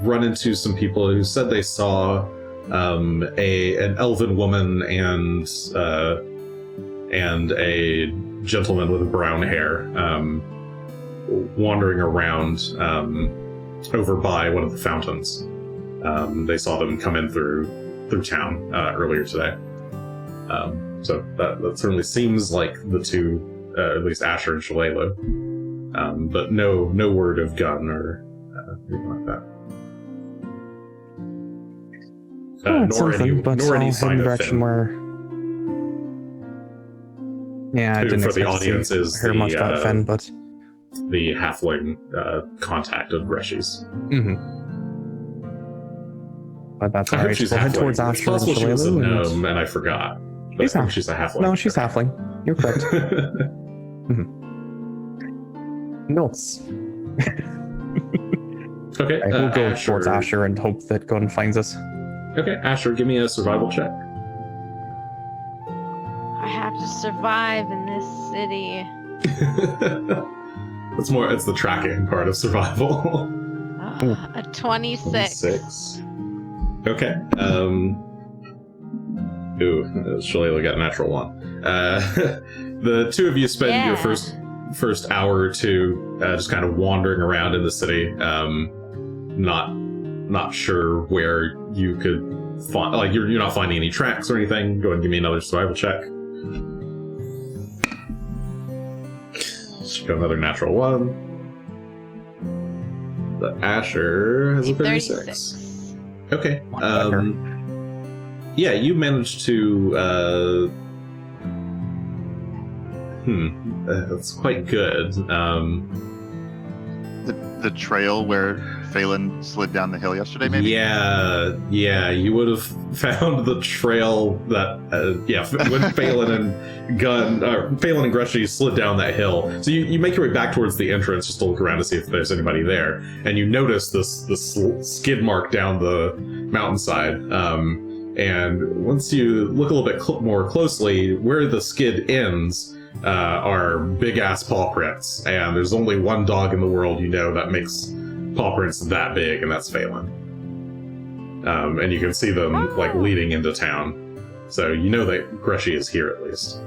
run into some people who said they saw an elven woman and a gentleman with brown hair wandering around over by one of the fountains. They saw them come in through town earlier today. So that certainly seems like the two, at least Asher and Shalelu. But no word of Gunn or anything like that. It's something, but nor any I'll head in sign the of direction Finn. where... Yeah, I Who, didn't for the expect audience, to is hear the, much about Finn, but... The halfling contact of Greshy's. Mm-hmm. But that's I hope alright. she's We'll head halfling. towards It's Asher and possible she was a Shalelu. gnome and I forgot. But She's I think half- she's a halfling. No, she's Okay. halfling. You're correct. Notes. Okay, Right, we'll go Asher. towards Asher and hope that Gunn finds us. Okay, Asher, give me a survival check. I have to survive in this city. It's the tracking part of survival. A 26. 6. Okay. Ooh, Shalelu got a natural 1. The two of you spend your first hour or two just kind of wandering around in the city, not sure where you could find. Like you're not finding any tracks or anything. Go ahead and give me another survival check. Should go another natural 1. The Asher has a 36. Okay. Yeah, you managed to. That's quite good. The trail where Phelan slid down the hill yesterday, maybe? Yeah, you would have found the trail that, when Phelan and Phelan and Greshy slid down that hill. So you make your way back towards the entrance just to look around to see if there's anybody there, and you notice this skid mark down the mountainside. And once you look a little bit more closely, where the skid ends are big-ass paw prints, and there's only one dog in the world that makes paw prints that big, and that's Phelan. And you can see them leading into town, so you know that Greshy is here at least.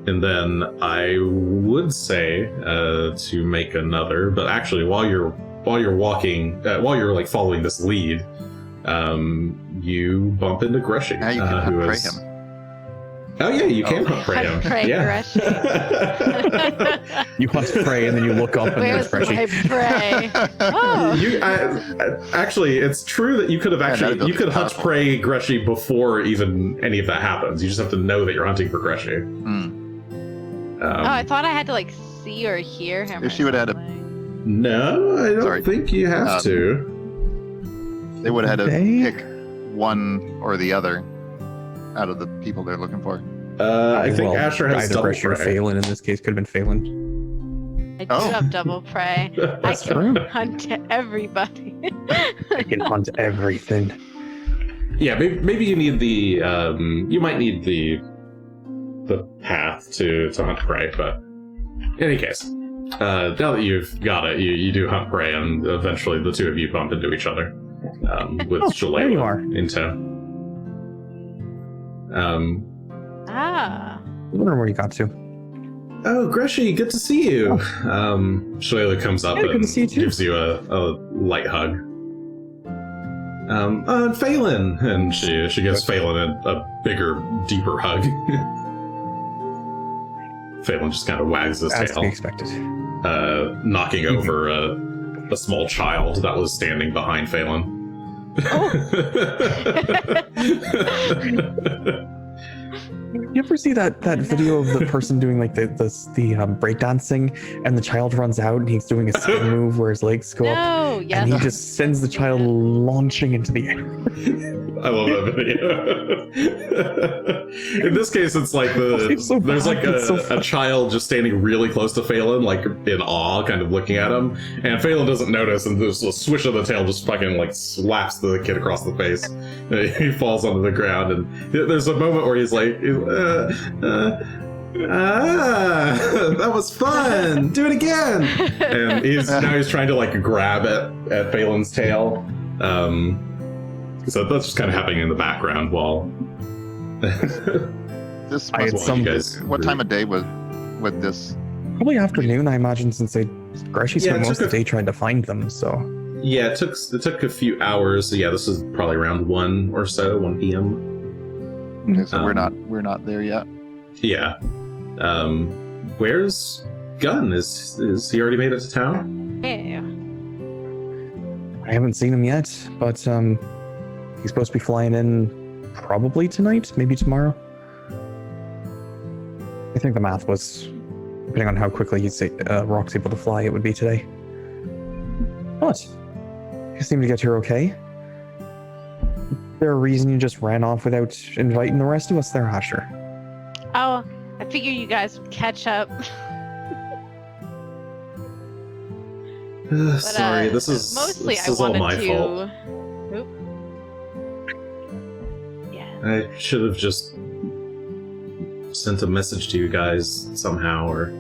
And then I would say to make another, but actually while you're walking, while you're following this lead, you bump into Greshy. Now you can hunt prey him. Oh yeah, you can hunt prey him. Prey Greshy. You hunt prey and then you look up and there's Where's my Greshy. prey? Oh. Actually, it's true that you could have you could hunt powerful. prey Greshy before even any of that happens. You just have to know that you're hunting for Greshy. I thought I had to see or hear him. If she would have had No, I don't Sorry. think you have to. They would have had to Okay. pick one or the other out of the people they're looking for. I think Well, Asher has either double Greshy or prey. Phelan. In this case, could have been Phelan. I do have double prey. I That's can true. hunt everybody. I can hunt everything. Yeah, maybe you need the you might need the path to hunt prey, but in any case, now that you've got it, you do hunt prey, and eventually the two of you bump into each other with Oh, there you are. Shalala in town. Ah. I wonder where you got to. Oh, Greshy, good to see you. Shalala comes up Yeah, good and to see you too. gives you a light hug. And Phelan, and she gives Phelan a bigger, deeper hug. Phelan just kind of wags his As to be tail, expected. knocking over a small child that was standing behind Phelan. You ever see that video of the person doing the breakdancing, and the child runs out and he's doing a spin move where his legs go up, No, and yes. he just sends the child launching into the air. I love that video. In this case, it's It's so there's bad, it's so a funny. child just standing really close to Phelan, in awe, kind of looking at him, and Phelan doesn't notice, and there's a swish of the tail just fucking slaps the kid across the face. He falls onto the ground, and there's a moment where he's like, that was fun. Do it again. And he's trying to grab at Phelan's tail. So that's just kind of happening in the background while. This I had must some- you guys. what time of day would this? Probably afternoon, I imagine, since Greshy Yeah, spent it most took of the day trying to find them. So Yeah, it took a few hours. So yeah, this is probably around 1 or so, 1 p.m. Okay, so we're Um, not there yet. Yeah. Where's Gunn? Is he already made it to town? Yeah. I haven't seen him yet, but he's supposed to be flying in probably tonight, maybe tomorrow. I think the math was, depending on how quickly Rock's able to fly, it would be today. What? You seem to get here okay. Is there a reason you just ran off without inviting the rest of us there, Asher? Oh, I figured you guys would catch up. But, Sorry, this is mostly this I is all wanted my to. fault. Oop. Yeah. I should have just sent a message to you guys somehow, or.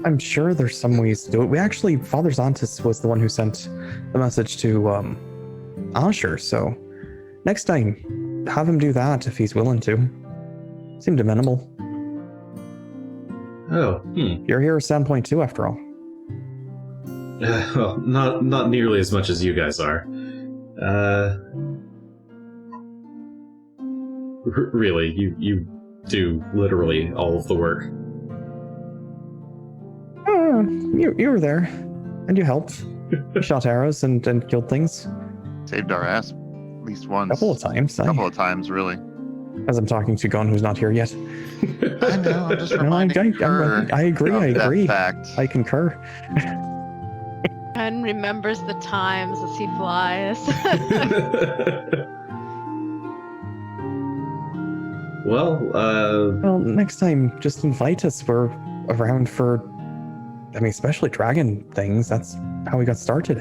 I'm sure there's some ways to do it. We actually, Father Zontis was the one who sent the message to Asher, so next time, have him do that if he's willing to. Seemed amenable. Oh, You're here at Sandpoint too, after all. well, not nearly as much as you guys are. Really, you do literally all of the work. You were there, and you helped. You shot arrows and killed things Saved our ass at least once. a couple of times. A couple of times, really. As I'm talking to Gunn, who's not here yet. I know. I'm just No, reminding her. I agree. of I that agree. fact. I concur. And remembers the times as he flies. Well, Well, next time, just invite us. We're around for, I mean, especially dragon things. That's how we got started.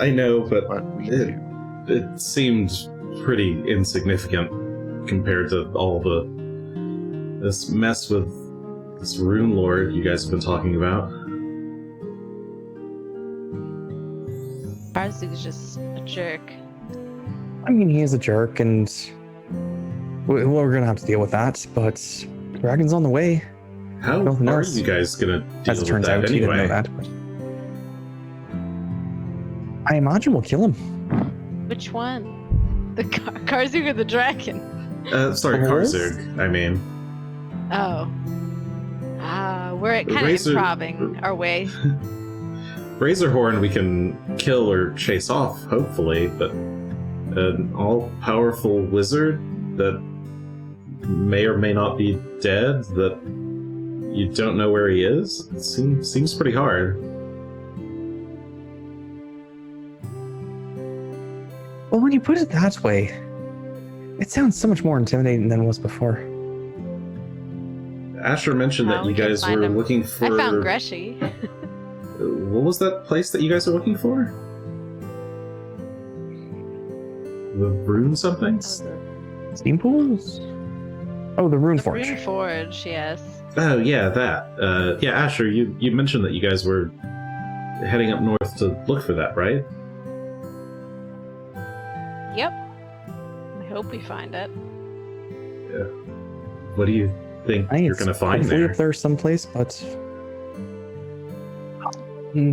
I know, but What we do. it seemed pretty insignificant compared to all this mess with this Runelord you guys have been talking about. Arzu's just a jerk. I mean, he is a jerk, and we're gonna have to deal with that. But dragon's on the way. How Nothing are else. you guys gonna deal As it with turns that out, he didn't know anyway? that. But I imagine we'll kill him. Which one? The Karzug or the dragon? Sorry, The wolf? Karzug, I mean. Oh. We're kind of Razor- improving our way. Razorhorn we can kill or chase off, hopefully, but an all-powerful wizard that may or may not be dead, that you don't know where he is, it seems pretty hard. Well, when you put it that way, it sounds so much more intimidating than it was before. Asher mentioned that We you can guys find were him. looking for... I found Greshy. What was that place that you guys are looking for? The rune something? Steam pools? Oh, the Rune The Forge. Rune Forge, yes. Oh, yeah, that. Yeah, Asher, you mentioned that you guys were heading up north to look for that, right? Yep. I hope we find it. What do you think I think you're it's going to find hopefully there? up there someplace, but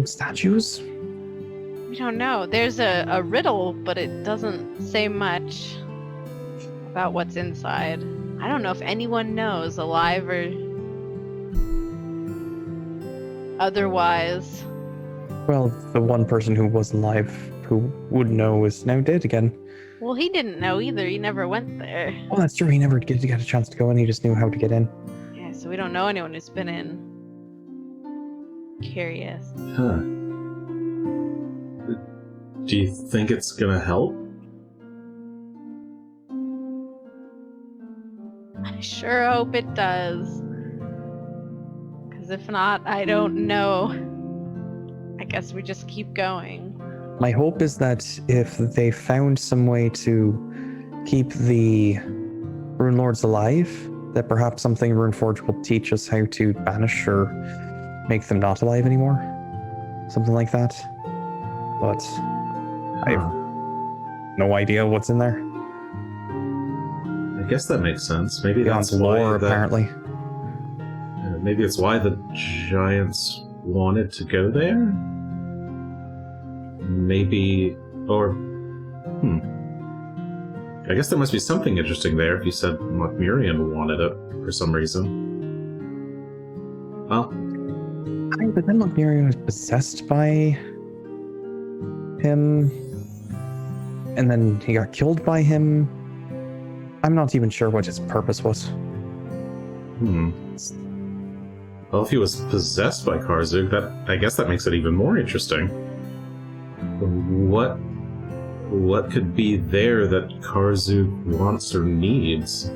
statues. We don't know. There's a riddle, but it doesn't say much about what's inside. I don't know if anyone knows, alive or otherwise. Well, the one person who was alive who would know is now dead again. Well, he didn't know either. He never went there. Oh, that's true. He never get a chance to go in. He just knew how to get in. Yeah, so we don't know anyone who's been in. Curious. Huh. Do you think it's going to help? I sure hope it does. Because if not, I don't know. I guess we just keep going. My hope is that if they found some way to keep the Runelords alive, that perhaps something Runeforge will teach us how to banish or make them not alive anymore. Something like that. But I have no idea what's in there. I guess that makes sense. Maybe Beyond that's why lore, that- apparently. maybe it's why the giants wanted to go there? Maybe... or... I guess there must be something interesting there if you said Murian wanted it for some reason. Well, But then Murian was possessed by him, and then he got killed by him. I'm not even sure what his purpose was. Well, if he was possessed by Karzug, I guess that makes it even more interesting. What could be there that Karzug wants or needs?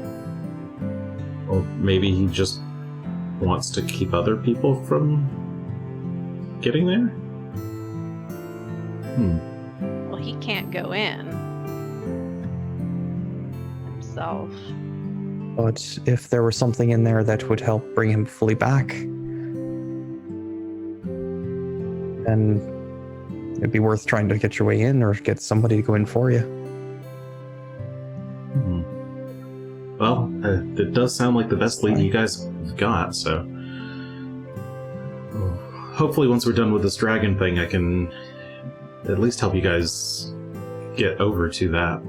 Or maybe he just wants to keep other people from getting there? Well, he can't go in himself. But if there was something in there that would help bring him fully back, then it'd be worth trying to get your way in or get somebody to go in for you. Well, it does sound like the best lead you guys have got, so... hopefully once we're done with this dragon thing, I can at least help you guys get over to that.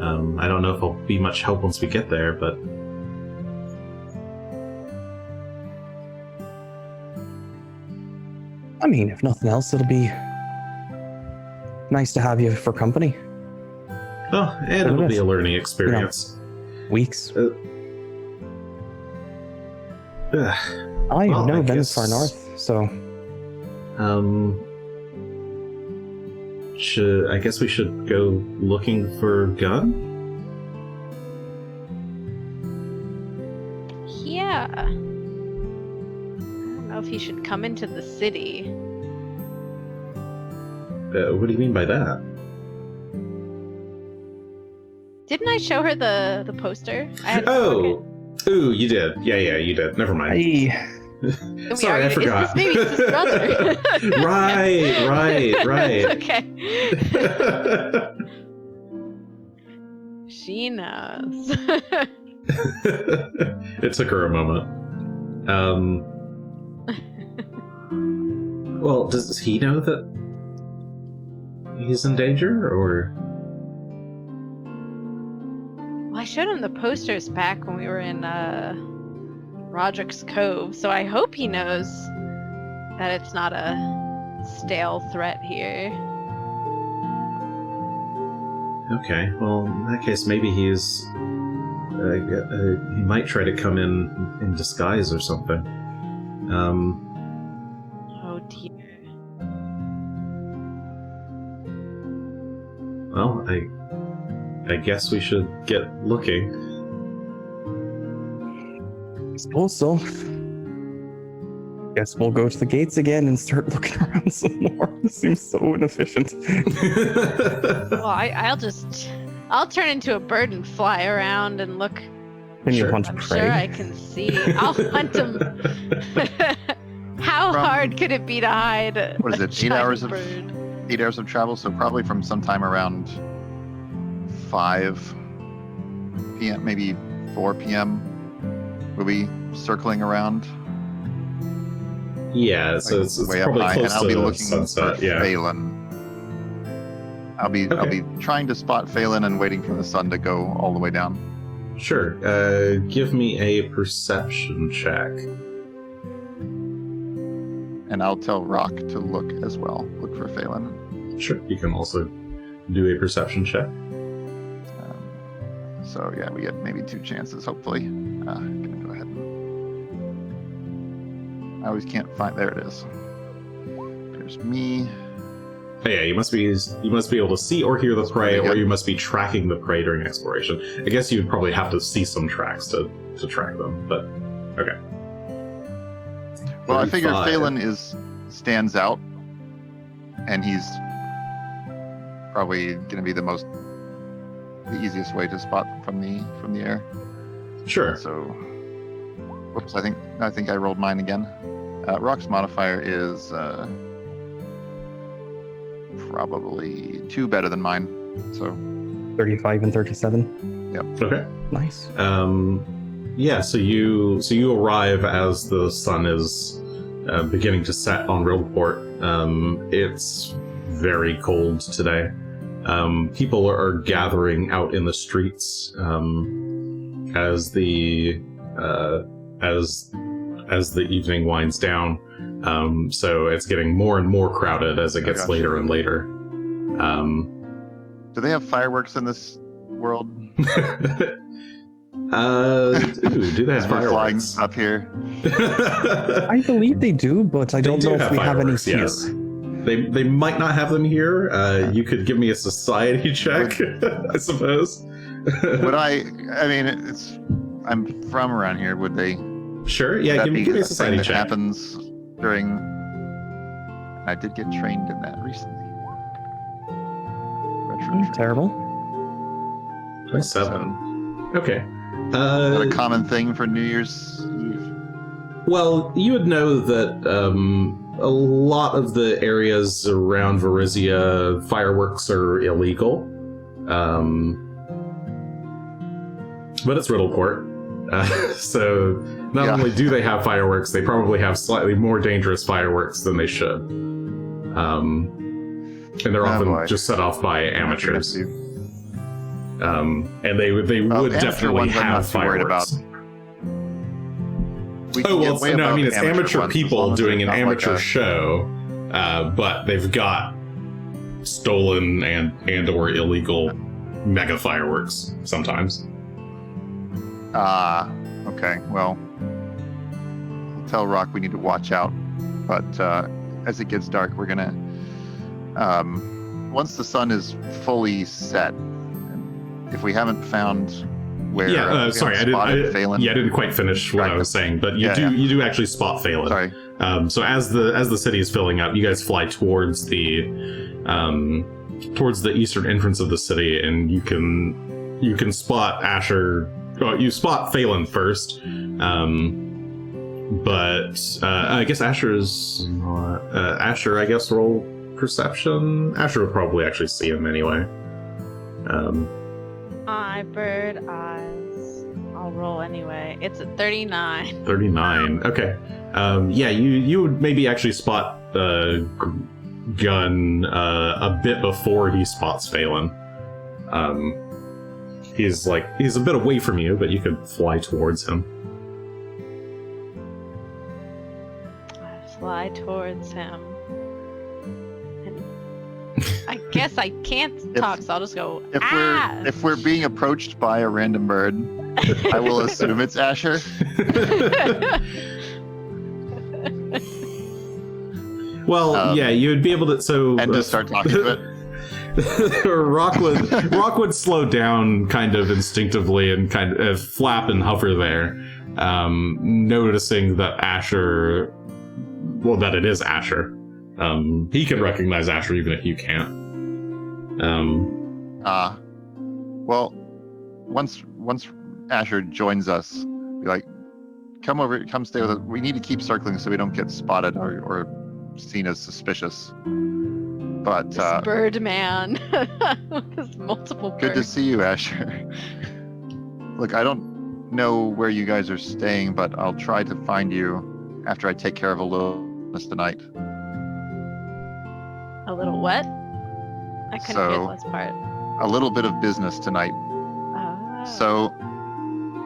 I don't know if I'll be much help once we get there, but... I mean, if nothing else, it'll be nice to have you for company. Oh, and it'll be a learning experience. Weeks. Ugh. I've Well, never I been guess- far north, so I guess we should go looking for Gunn? Yeah. I don't know if he should come into the city. What do you mean by that? Didn't I show her the poster? I had Oh! Ooh, you did. Yeah, you did. Never mind. Can we Sorry, I argue, forgot. Is this maybe his brother? Right. Okay. She knows. It took her a moment. Well, does he know that he's in danger, or? Well, I showed him the posters back when we were in Roderick's Cove, so I hope he knows that it's not a stale threat here. Okay, well, in that case, maybe he's... he might try to come in disguise or something. Oh dear. Well, I guess we should get looking. suppose so. Guess we'll go to the gates again and start looking around some more. This seems so inefficient. Well, I'll turn into a bird and fly around and look. And you Sure. hunt I'm prey. sure I can see. I'll hunt him. How From- hard could it be to hide? What is a it, 8 giant hours of- bird? 8 hours of travel, so probably from sometime around 5 p.m., maybe 4 p.m. We'll be circling around. Yeah, so like, it's way up probably high, close and I'll be to looking sunset. for Yeah. Phelan. I'll be trying to spot Phelan and waiting for the sun to go all the way down. Sure. Give me a perception check. And I'll tell Rock to look as well. Look for Phelan. Sure. You can also do a perception check. So yeah, we get maybe 2 chances, hopefully. Gonna go ahead. I always can't find. There it is. There's me. Oh, yeah, you must be able to see or hear the prey, pretty or good. you must be tracking the prey during exploration. I guess you'd probably have to see some tracks to track them, but okay. Well, I figure 35. Phelan stands out, and he's probably gonna be the easiest way to spot from the air. Sure. So, whoops! I think I rolled mine again. Rock's modifier is probably 2 better than mine. So 35 and 37. Okay. Nice. Yeah, so you arrive as the sun is beginning to set on Riddleport. It's very cold today. People are gathering out in the streets as the evening winds down. So it's getting more and more crowded as it gets gotcha. later and later. do they have fireworks in this world? Do they have We're flying fireworks? up here. I believe they do, but I don't do know if have we have any fireworks, here. yes. They might not have them here. You could give me a society check, I suppose. Would I mean, I'm from around here. Would they? Sure, would yeah, that give be me a thing society that check. happens during. I did get trained in that recently. Retro Terrible. 27. Okay. Is that a common thing for New Year's Eve? Well, you would know that a lot of the areas around Varizia, fireworks are illegal. But it's Riddleport. So not Yeah. only do they have fireworks, they probably have slightly more dangerous fireworks than they should. And they're Oh, often boy. just set off by amateurs. And they would amateur definitely ones I'm have not too worried fireworks. We Oh can well, get way no, I above mean it's amateur ones, as people long as doing they're an not like amateur a- show, but they've got stolen and or illegal mega fireworks sometimes. Okay. Well, I'll tell Rock we need to watch out. But as it gets dark, we're gonna. Once the sun is fully set, if we haven't found where. Yeah. Sorry, I didn't quite finish what I was saying, but you do actually spot Phelan. Sorry. So as the city is filling up, you guys fly towards the eastern entrance of the city, and you can spot Asher. Well, you spot Phelan first, but I guess Asher's Asher. I guess roll perception. Asher would probably actually see him anyway. Bird eyes. I'll roll anyway. It's a 39. 39. Okay. Yeah, you would maybe actually spot Gunn a bit before he spots Phelan. He's a bit away from you, but you could fly towards him. I fly towards him. And I guess I can't talk, so I'll just go. If we're being approached by a random bird, I will assume it's Asher. Well, yeah, you would be able to. So and just start talking to it. Rock would slow down kind of instinctively and kind of flap and hover there, noticing that that it is Asher. He can recognize Asher even if you can't. Well, once Asher joins us, be like, come stay with us. We need to keep circling so we don't get spotted or seen as suspicious. But this bird man with his multiple birds. Good to see you, Asher. Look, I don't know where you guys are staying, but I'll try to find you after I take care of a little business tonight. A little what? I couldn't get this part. A little bit of business tonight. So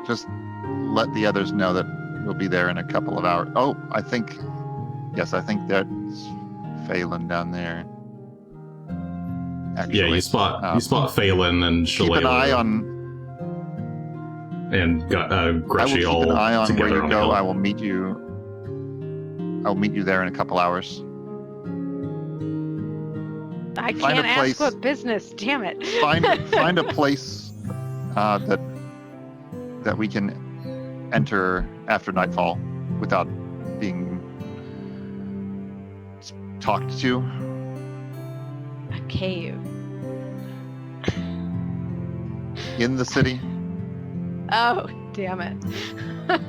just let the others know that we'll be there in a couple of hours. Oh, I think that's Phelan down there. Actually, yeah, you spot Phelan and Shough. Keep an eye on. And Greshy all together. I will keep an eye on where you go. I will meet you. I'll meet you there in a couple hours. I can't ask what business. Damn it! Find a place that we can enter after nightfall without being talked to. A cave. In the city. Oh, damn it. A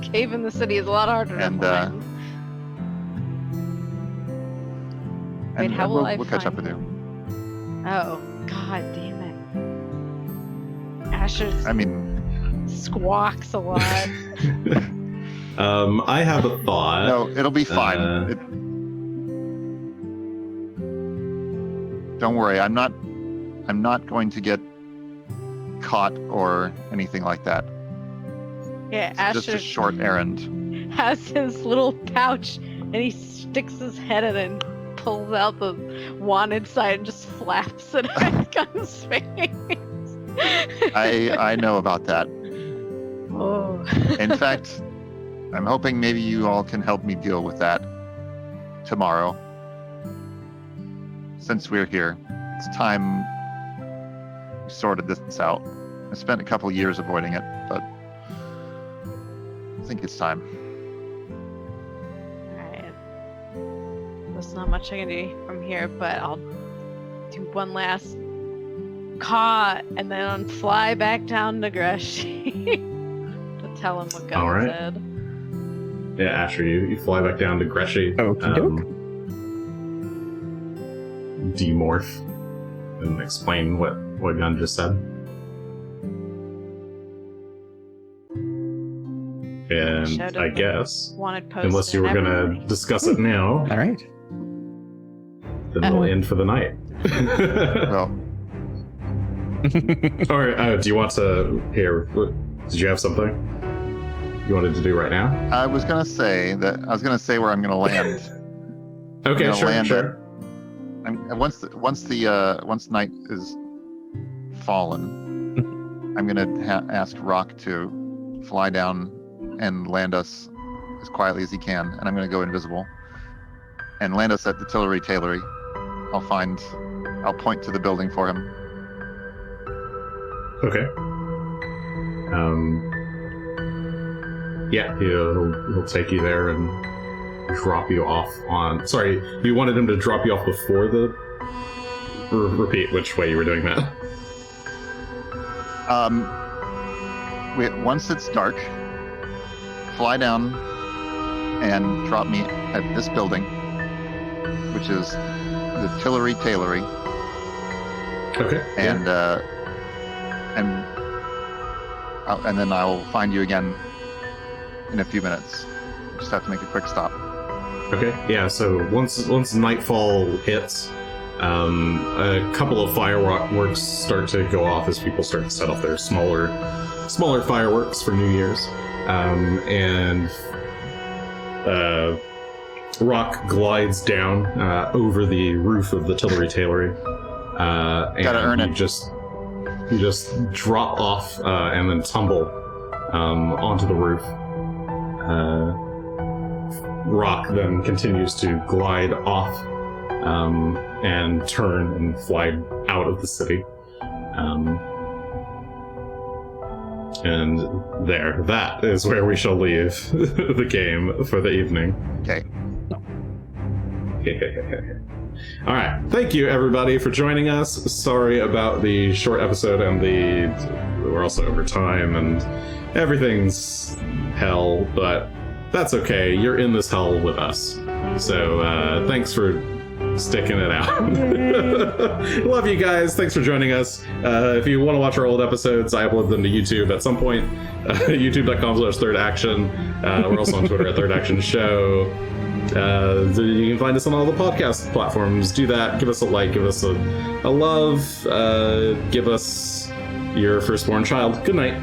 cave in the city is a lot harder to find. Wait, how will I we'll catch up with you. Oh, god damn it. Asher squawks a lot. I have a thought. No, it'll be fine. Don't worry, I'm not going to get caught or anything like that. Yeah, it's Asher just a short errand. Has his little pouch and he sticks his head in and pulls out the wanted sign and just flaps it at Gunn's face. I know about that. Oh. In fact, I'm hoping maybe you all can help me deal with that tomorrow. Since we're here, it's time we sorted this out. I spent a couple years avoiding it, but I think it's time. Alright. There's not much I can do from here, but I'll do one last caw and then fly back down to Greshy to tell him what Gunn said. Yeah, Asher, you fly back down to Greshy. Demorph and explain what Gunn just said. And I guess, unless you were going to discuss it now, all right, then we'll end for the night. Well, or do you want to did you have something you wanted to do right now? I was gonna say where I'm gonna land. Okay, sure. Once night is fallen, I'm going to ask Rock to fly down and land us as quietly as he can, and I'm going to go invisible and land us at the Tillery. I'll point to the building for him. Okay. Yeah, he'll take you there and drop you off on... Sorry, you wanted him to drop you off before the... Repeat which way you were doing that. Once it's dark, fly down and drop me at this building, which is the Tillery. Okay. And and then I'll find you again in a few minutes. Just have to make a quick stop. Okay. Yeah. So once nightfall hits, a couple of fireworks start to go off as people start to set off their smaller fireworks for New Year's, and Rock glides down over the roof of the Tillery. And Gotta earn it. You just drop off and then tumble onto the roof. Rock then continues to glide off and turn and fly out of the city. And that is where we shall leave the game for the evening. Okay. All right. Thank you, everybody, for joining us. Sorry about the short episode and we're also over time and everything's hell, but that's okay. You're in this hell with us. So thanks for sticking it out. Love you guys. Thanks for joining us. If you want to watch our old episodes, I upload them to YouTube at some point. youtube.com/thirdaction. We're also on Twitter at Third Action Show. You can find us on all the podcast platforms. Do that. Give us a like. Give us a love. Give us your firstborn child. Good night.